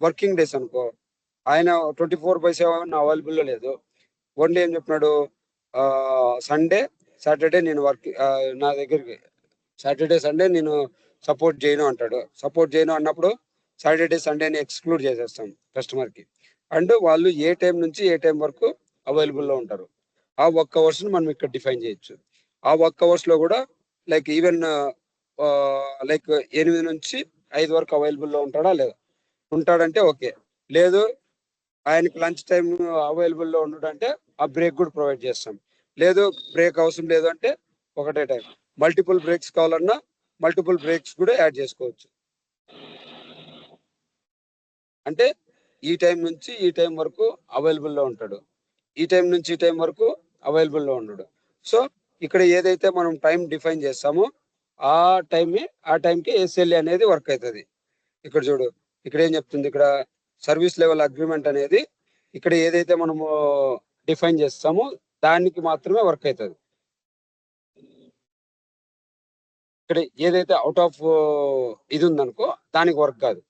వర్కింగ్ డేస్ అనుకో, ఆయన 24/7 అవైలబుల్ లేదు. ఓన్లీ ఏం చెప్పినాడు, సండే సాటర్డే నేను నా దగ్గరికి సాటర్డే సండే నేను సపోర్ట్ చేయను అంటాడు. సపోర్ట్ చేయను అన్నప్పుడు సాటర్డే సండేని ఎక్స్క్లూడ్ చేసేస్తాం కస్టమర్ కి. అండ్ వాళ్ళు ఏ టైం నుంచి ఏ టైం వరకు అవైలబుల్లో ఉంటారు, ఆ వర్క్ అవర్స్ ని మనం ఇక్కడ డిఫైన్ చేయొచ్చు. ఆ వర్క్ అవర్స్ లో కూడా ఈవెన్ 8 నుంచి 5 వరకు అవైలబుల్లో ఉంటాడా లేదా, ఉంటాడంటే ఓకే. లేదు ఆయనకి లంచ్ టైం అవైలబుల్లో ఉండడంటే ఆ బ్రేక్ కూడా ప్రొవైడ్ చేస్తాం. లేదు బ్రేక్ అవసరం లేదు అంటే ఒకటే టైం, మల్టిపుల్ బ్రేక్స్ కావాలన్నా మల్టిపుల్ బ్రేక్స్ కూడా యాడ్ చేసుకోవచ్చు. అంటే ఈ టైం నుంచి ఈ టైం వరకు అవైలబుల్లో ఉంటాడు, ఈ టైం నుంచి ఈ టైం వరకు అవైలబుల్లో ఉండడు. సో ఇక్కడ ఏదైతే మనం టైం డిఫైన్ చేస్తామో ఆ టైంకి ఎస్ఎల్ఏ అనేది వర్క్ అవుతుంది. ఇక్కడ చూడు, ఇక్కడ ఏం చెప్తుంది, ఇక్కడ సర్వీస్ లెవెల్ అగ్రిమెంట్ అనేది ఇక్కడ ఏదైతే మనము డిఫైన్ చేస్తామో దానికి మాత్రమే వర్క్ అవుతుంది. ఇక్కడ ఏదైతే అవుట్ ఆఫ్ ఇది ఉందనుకో దానికి వర్క్ కాదు.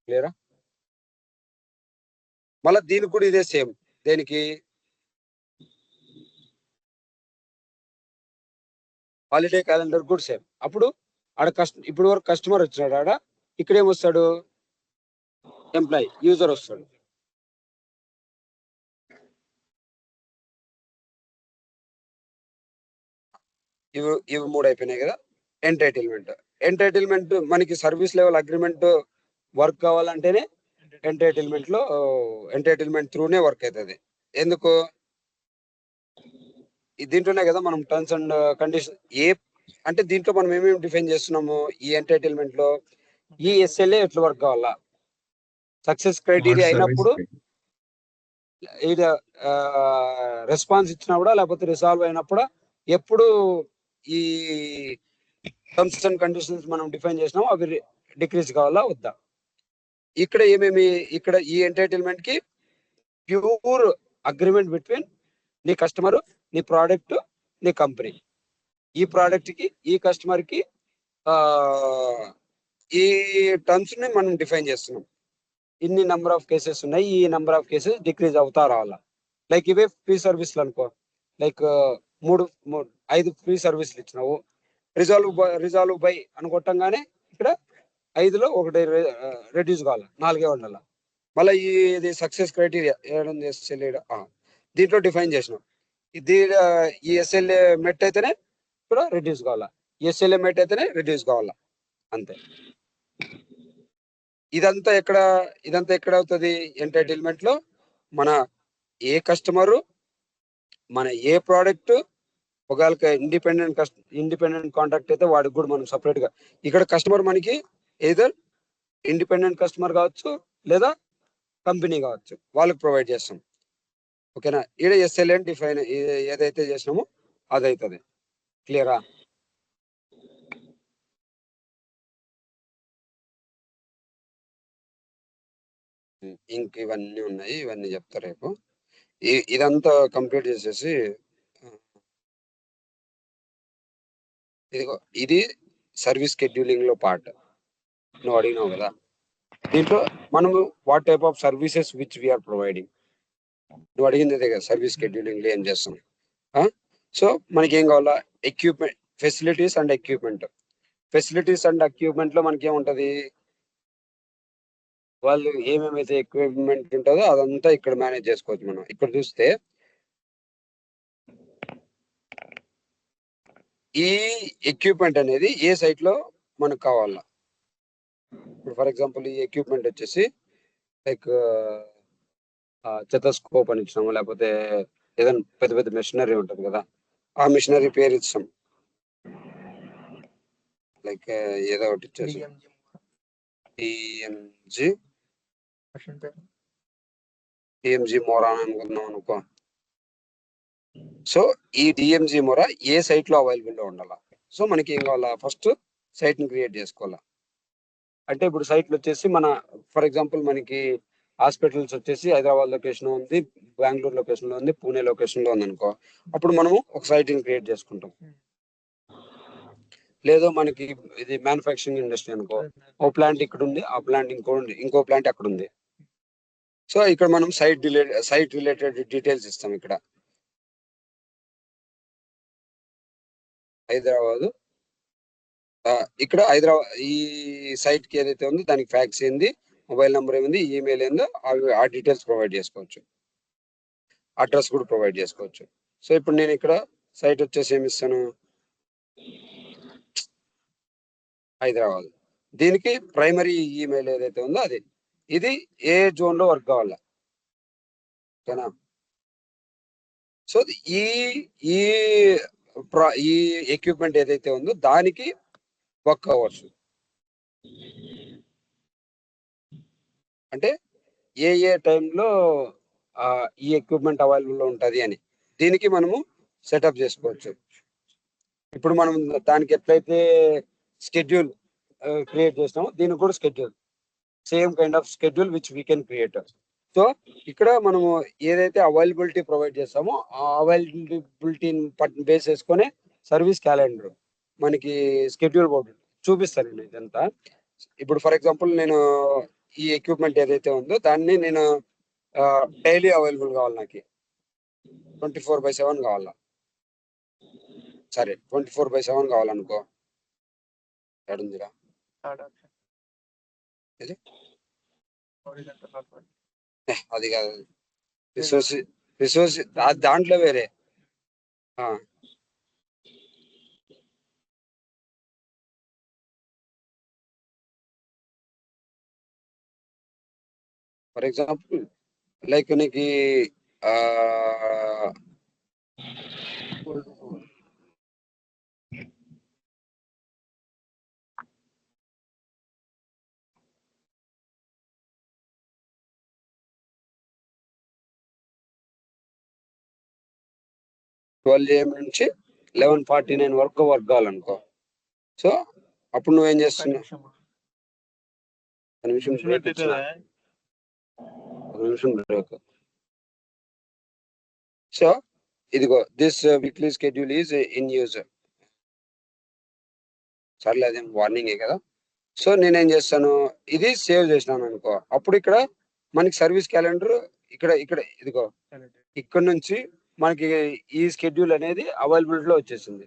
క్లియరా? మళ్ళీ దీనికి కూడా ఇదే సేమ్. దేనికి, హాలిడే క్యాలెండర్ కూడా సేమ్. అప్పుడు ఇప్పుడు వరకు కస్టమర్ వచ్చినాడు, ఇక్కడ ఏమొస్తాడు, ఎంప్లాయీ యూజర్ వస్తాడు. ఇవి 3 అయిపోయినాయి కదా. ఎంటైటిల్మెంట్ మనకి సర్వీస్ లెవెల్ అగ్రిమెంట్ వర్క్ కావాలంటేనే ఎంటైటిల్మెంట్ త్రూనే వర్క్ అవుతుంది. ఎందుకు, దీంట్లోనే కదా మనం టర్మ్స్ అండ్ కండిషన్ అంటే దీంట్లో మనం ఏమేమి డిఫైన్ చేస్తున్నాము ఈ ఎంటైటిల్మెంట్ లో. ఈ ఎస్ఎల్ఏ ఎట్లా వర్క్ కావాలా, సక్సెస్ క్రైటీరియా అయినప్పుడు, ఇది రెస్పాన్స్ ఇచ్చినా కూడా లేకపోతే రిసాల్వ్ అయినప్పుడు, ఎప్పుడు ఈ టర్మ్స్ అండ్ కండిషన్స్ మనం డిఫైన్ చేసినామో అవి డిక్రీజ్ కావాలా వద్దా. ఇక్కడ ఏమేమి, ఇక్కడ ఈ ఎంటైటిల్మెంట్ కి ప్యూర్ అగ్రిమెంట్ బిట్వీన్ నీ కస్టమర్, నీ ప్రోడక్ట్, నీ కంపెనీ. ఈ ప్రోడక్ట్ కి, ఈ కస్టమర్ కి ఈ టర్మ్స్ ని మనం డిఫైన్ చేస్తున్నాం. ఇన్ని నెంబర్ ఆఫ్ కేసెస్ ఉన్నాయి, ఈ నెంబర్ ఆఫ్ కేసెస్ డిక్రీజ్ అవుతా రావాలా. లైక్ ఇవే ఫ్రీ సర్వీస్లు అనుకో, లైక్ 5 ఫ్రీ సర్వీస్లు ఇచ్చినావు, రిజాల్వ్ బై అనుకొట్టంగానే ఇక్కడ 5లో 1 రెడ్యూస్ కావాలి, 4 ఉండాలి. మళ్ళీ ఇది సక్సెస్ క్రైటీరియా ఏడుంది, ఎస్ఎల్ఏ దీంట్లో డిఫైన్ చేసినాం. ఇది ఈ ఎస్ఎల్ఏ మెట్ అయితేనే కూడా రెడ్యూస్ కావాలా, ఎస్ఎల్ఏ మెట్ అయితేనే రెడ్యూస్ కావాలా, అంతే. ఇదంతా ఎక్కడ అవుతుంది ఎంటైటిల్మెంట్ లో, మన ఏ కస్టమరు, మన ఏ ప్రోడక్ట్. ఒకవేళ ఇండిపెండెంట్ కాంట్రాక్ట్ అయితే వాడికి కూడా మనం సపరేట్ గా, ఇక్కడ కస్టమర్ మనకి ఏదర్ ఇండిపెండెంట్ కస్టమర్ కావచ్చు లేదా కంపెనీ కావచ్చు, వాళ్ళకి ప్రొవైడ్ చేస్తాం. ఓకేనా, ఇక్కడ ఎస్ఎల్ఏ డిఫైన్ ఏదైతే చేసినామో అది అవుతుంది. క్లియరా? ఇంక ఇవన్నీ ఉన్నాయి, ఇవన్నీ చెప్తా రేపు. ఇదంతా కంప్లీట్ చేసేసి, ఇది సర్వీస్ షెడ్యూలింగ్ లో పార్ట్. నువ్వు అడిగినావు కదా, దీంట్లో మనము what type of services which we're providing. నువ్వు అడిగింది అదే కదా, సర్వీస్ షెడ్యూలింగ్ లో ఏం చేస్తాం. సో మనకి ఏం కావాలా, equipment, facilities and equipment. Facilities and equipment లో మనకి ఏముంటది, వాళ్ళు ఏమేమైతే ఎక్విప్మెంట్ ఉంటుందో అదంతా ఇక్కడ మేనేజ్ చేసుకోవచ్చు. మనం ఇక్కడ చూస్తే ఈ ఎక్విప్మెంట్ అనేది ఏ సైట్ లో మనకు కావాలా. ఇప్పుడు ఫర్ ఎగ్జాంపుల్ ఈ ఎక్విప్మెంట్ వచ్చేసి లైక్ చెతస్కోప్ అని ఇచ్చినాము, లేకపోతే ఏదైనా పెద్ద పెద్ద మెషినరీ ఉంటుంది కదా, ఆ మిషనరీ పేరు ఇచ్చాం. లైక్ ఏదో ఒకటి ఇచ్చేసి డిఎంజి మోరా అని అనుకుందాం అనుకో. సో ఈ డిఎంజి మోరా ఏ సైట్ లో అవైలబుల్ లో ఉండాలా. సో మనకి ఏం కావాలా, ఫస్ట్ సైట్ ని క్రియేట్ చేసుకోవాలా. అంటే ఇప్పుడు సైట్లు వచ్చేసి మన ఫర్ ఎగ్జాంపుల్ మనకి హాస్పిటల్స్ వచ్చేసి హైదరాబాద్ లొకేషన్ ఉంది, బెంగళూరు లొకేషన్ లో ఉంది, పూణే లొకేషన్ లో ఉంది అనుకో. అప్పుడు మనము ఒక సైట్ ని క్రియేట్ చేసుకుంటాం. లేదో మనకి ఇది మ్యానుఫ్యాక్చరింగ్ ఇండస్ట్రీ అనుకో, ఓ ప్లాంట్ ఇక్కడ ఉంది, ఆ ప్లాంట్ ఇంకో ప్లాంట్ అక్కడ ఉంది. సో ఇక్కడ మనం సైట్ రిలేటెడ్ డీటెయిల్స్ ఇస్తాం. ఇక్కడ హైదరాబాద్ ఈ సైట్ కి ఏదైతే ఉందో దానికి ఫ్యాక్స్ ఏంది, మొబైల్ నెంబర్ ఏముంది, ఈమెయిల్ ఏందో ఆ డీటెయిల్స్ ప్రొవైడ్ చేసుకోవచ్చు. అడ్రస్ కూడా ప్రొవైడ్ చేసుకోవచ్చు. సో ఇప్పుడు నేను ఇక్కడ సైట్ వచ్చేసి ఏమి ఇస్తాను, హైదరాబాద్. దీనికి ప్రైమరీ ఈమెయిల్ ఏదైతే ఉందో అది, ఇది ఏ జోన్ లో వర్క్ కావాలా. ఓకేనా. సో ఈ ఈ ఈ ఎక్విప్మెంట్ ఏదైతే ఉందో దానికి వర్క్ అవ్వచ్చు. అంటే ఏ టైంలో ఈ ఎక్విప్మెంట్ అవైలబుల్ లో ఉంటుంది అని దీనికి మనము సెటప్ చేసుకోవచ్చు. ఇప్పుడు మనం దానికి ఎట్లయితే షెడ్యూల్ క్రియేట్ చేసినామో దీనికి కూడా schedule, same kind of schedule which we can create. So ఇక్కడ మనము ఏదైతే అవైలబిలిటీ ప్రొవైడ్ చేస్తామో ఆ అవైలబిలిటీని బేస్ చేసుకొని సర్వీస్ క్యాలెండర్ మనకి షెడ్యూల్ బోర్డు చూపిస్తాను నేను ఇదంతా. ఇప్పుడు ఫర్ ఎగ్జాంపుల్ నేను ఈ ఎక్విప్మెంట్ ఏదైతే ఉందో దాన్ని నేను డైలీ అవైలబుల్ కావాలి, నాకు 24/7 కావాలా. సరే 24/7 కావాలనుకో, ఎడుందిరా ఇది అది కాదు, రిసోర్స్ రిసోర్స్ దాంట్లో వేరే. ఫర్ ఎగ్జాంపుల్ లైక్ నీకు 12 AM నుంచి 11:49 వరకు వర్క్ కావాలనుకో. సో అప్పుడు నువ్వేం చేస్తున్నావు? నిమిషం బ్రేక్. సో ఇదిగో this weekly schedule is in use. సర్లే అదేం వార్నింగే కదా. సో నేనేం చేస్తాను, ఇది సేవ్ చేసినాను అనుకో. అప్పుడు ఇక్కడ మనకి సర్వీస్ క్యాలెండర్ ఇక్కడ ఇక్కడ ఇదిగో ఇక్కడ నుంచి మనకి ఈ షెడ్యూల్ అనేది అవైలబిలిటీలో వచ్చేసింది.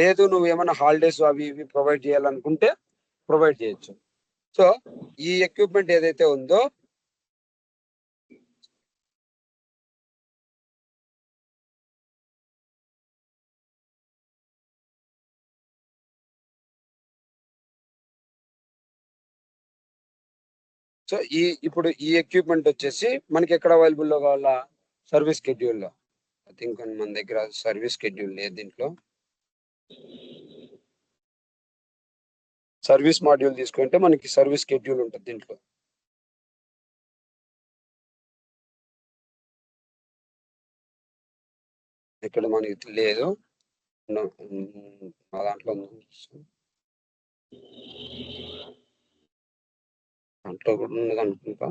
లేదు నువ్వు ఏమైనా హాలిడేస్ అవి ఇవి ప్రొవైడ్ చేయాలనుకుంటే ప్రొవైడ్ చేయొచ్చు. సో ఈ ఎక్విప్మెంట్ ఏదైతే ఉందో సో ఇప్పుడు ఈ ఎక్విప్మెంట్ వచ్చేసి మనకి ఎక్కడ అవైలబుల్లో కావాలా? సర్వీస్ షెడ్యూల్లో. ఐ థింక్ మన దగ్గర సర్వీస్ షెడ్యూల్ లేదు దీంట్లో. సర్వీస్ మాడ్యూల్ తీసుకుంటే మనకి సర్వీస్ షెడ్యూల్ ఉంటుంది దీంట్లో. ఇక్కడ మనకి లేదు, మా దాంట్లో దాంట్లో కూడా ఉన్నది అనుకుంటా.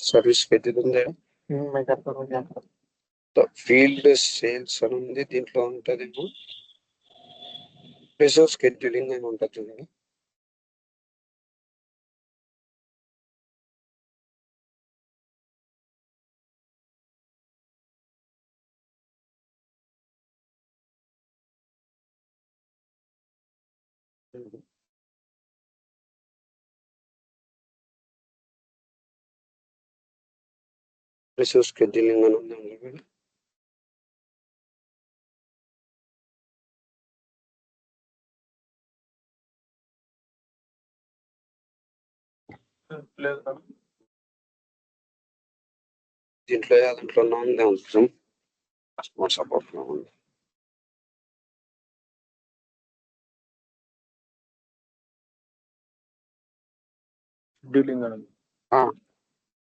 సర్వీస్ ఉంది, ఫీల్డ్ సేల్స్ అని ఉంది, దీంట్లో ఉంటుంది రిసోర్స్ షెడ్యూలింగ్ అని ఉంటుంది చూడండి. రిసోర్స్ షెడ్యూలింగ్ అని ఉంది. దీంట్లో దాంట్లో ఉంది అవసరం కస్టమర్ సపోర్ట్ లో ఉంది.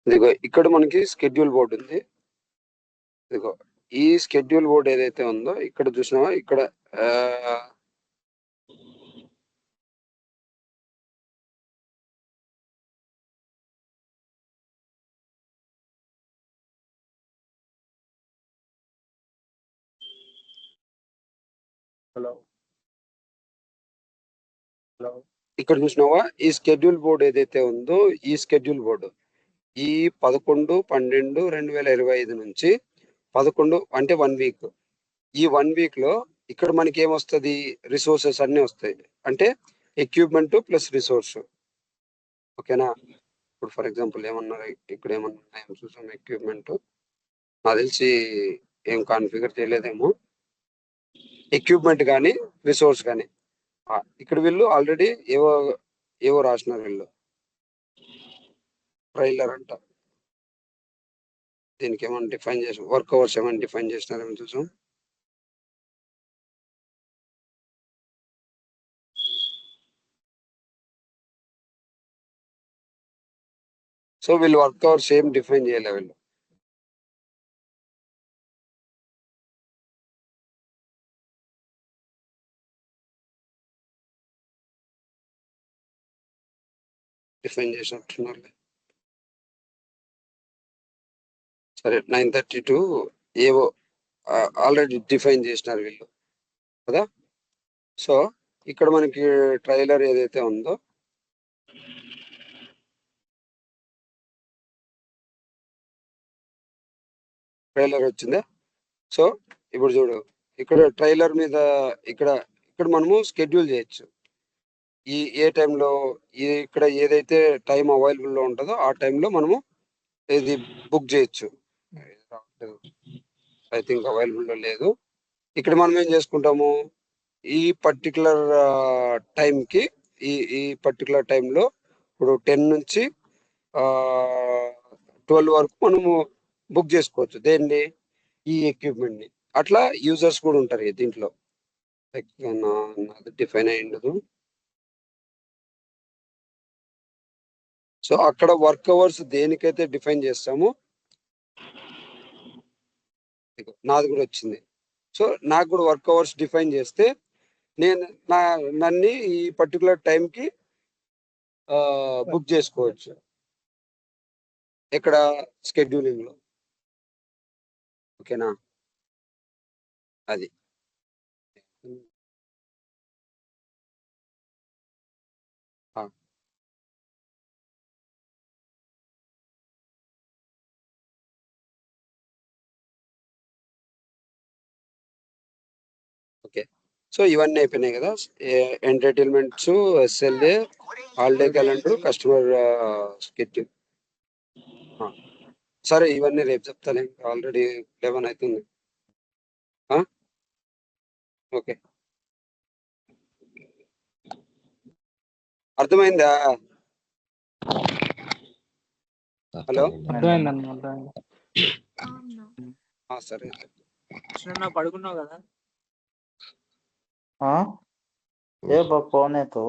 ఇదిగో ఇక్కడ మనకి షెడ్యూల్ బోర్డు ఉంది. ఇదిగో ఈ షెడ్యూల్ బోర్డు ఏదైతే ఉందో ఇక్కడ చూసినావా, ఇక్కడ ఇక్కడ చూసినావా ఈ షెడ్యూల్ బోర్డు ఏదైతే ఉందో ఈ షెడ్యూల్ బోర్డు ఈ 11/12/2025 నుంచి 11 అంటే 1 వీక్. ఈ 1 వీక్ లో ఇక్కడ మనకి ఏమొస్తుంది, రిసోర్సెస్ అన్ని వస్తాయి. అంటే ఎక్విప్మెంట్ ప్లస్ రిసోర్స్. ఓకేనా? ఇప్పుడు ఫర్ ఎగ్జాంపుల్ ఏమన్నా ఇక్కడ ఏమన్నా చూసాం, ఎక్విప్మెంట్ నాకు తెలిసి ఏం కాన్ఫిగర్ చేయలేదేమో. ఎక్విప్మెంట్ కానీ రిసోర్స్ కానీ ఇక్కడ వీళ్ళు ఆల్రెడీ ఏవో ఏవో రాసినారు వీళ్ళు. ట్రైలర్ అంట, దీనికి ఏమైనా డిఫైన్ చేసి వర్క్ అవర్స్ ఏమైనా డిఫైన్ చేసినారేమో చూసాం. సో వీళ్ళు వర్క్ అవర్స్ ఏం డిఫైన్ చేయలే వీళ్ళు. డిఫైన్ చేసినట్టున్నారు. సరే 9:30 to ఏవో ఆల్రెడీ డిఫైన్ చేసినారు వీళ్ళు కదా. సో ఇక్కడ మనకి ట్రైలర్ ఏదైతే ఉందో ట్రైలర్ వచ్చిందా. సో ఇప్పుడు చూడు ఇక్కడ ట్రైలర్ మీద ఇక్కడ ఇక్కడ మనము షెడ్యూల్ చేయొచ్చు. ఏ టైంలో ఇక్కడ ఏదైతే టైం అవైలబుల్లో ఉంటుందో ఆ టైంలో మనము ఇది బుక్ చేయొచ్చు. ఐ థింక్ అవైలబుల్లో లేదు. ఇక్కడ మనం ఏం చేసుకుంటాము, ఈ పర్టికులర్ టైంకి ఈ పర్టికులర్ టైంలో ఇప్పుడు 10 నుంచి 12 వరకు మనము బుక్ చేసుకోవచ్చు. దేన్ని, ఈ ఎక్విప్మెంట్ని. అట్లా యూజర్స్ కూడా ఉంటారు దీంట్లో. నాది డిఫైన్ అయి ఉండదు. సో అక్కడ వర్క్ అవర్స్ దేనికైతే డిఫైన్ చేస్తామో నాది కూడా వచ్చింది. సో నాకు కూడా వర్క్ అవర్స్ డిఫైన్ చేస్తే నేను నన్ను ఈ పర్టికులర్ టైంకి బుక్ చేసుకోవచ్చు. ఇక్కడ షెడ్యూలింగ్ లో. ఓకేనా, అది ఓకే. సో ఇవన్నీ అయిపోయినాయి కదా. Entertainments, SLA, holiday calendar, customer schedule. సరే ఇవన్నీ రేపు చెప్తాను. ఆల్రెడీ 11 అవుతుంది. ఓకే, అర్థమైందా? హలో, అర్థమైందన్న, అర్థమైంది. సరే. పడుకున్నావు కదా. ये कौन है तो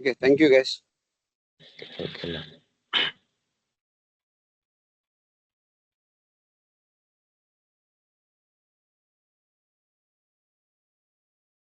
okay, thank you guys. Okay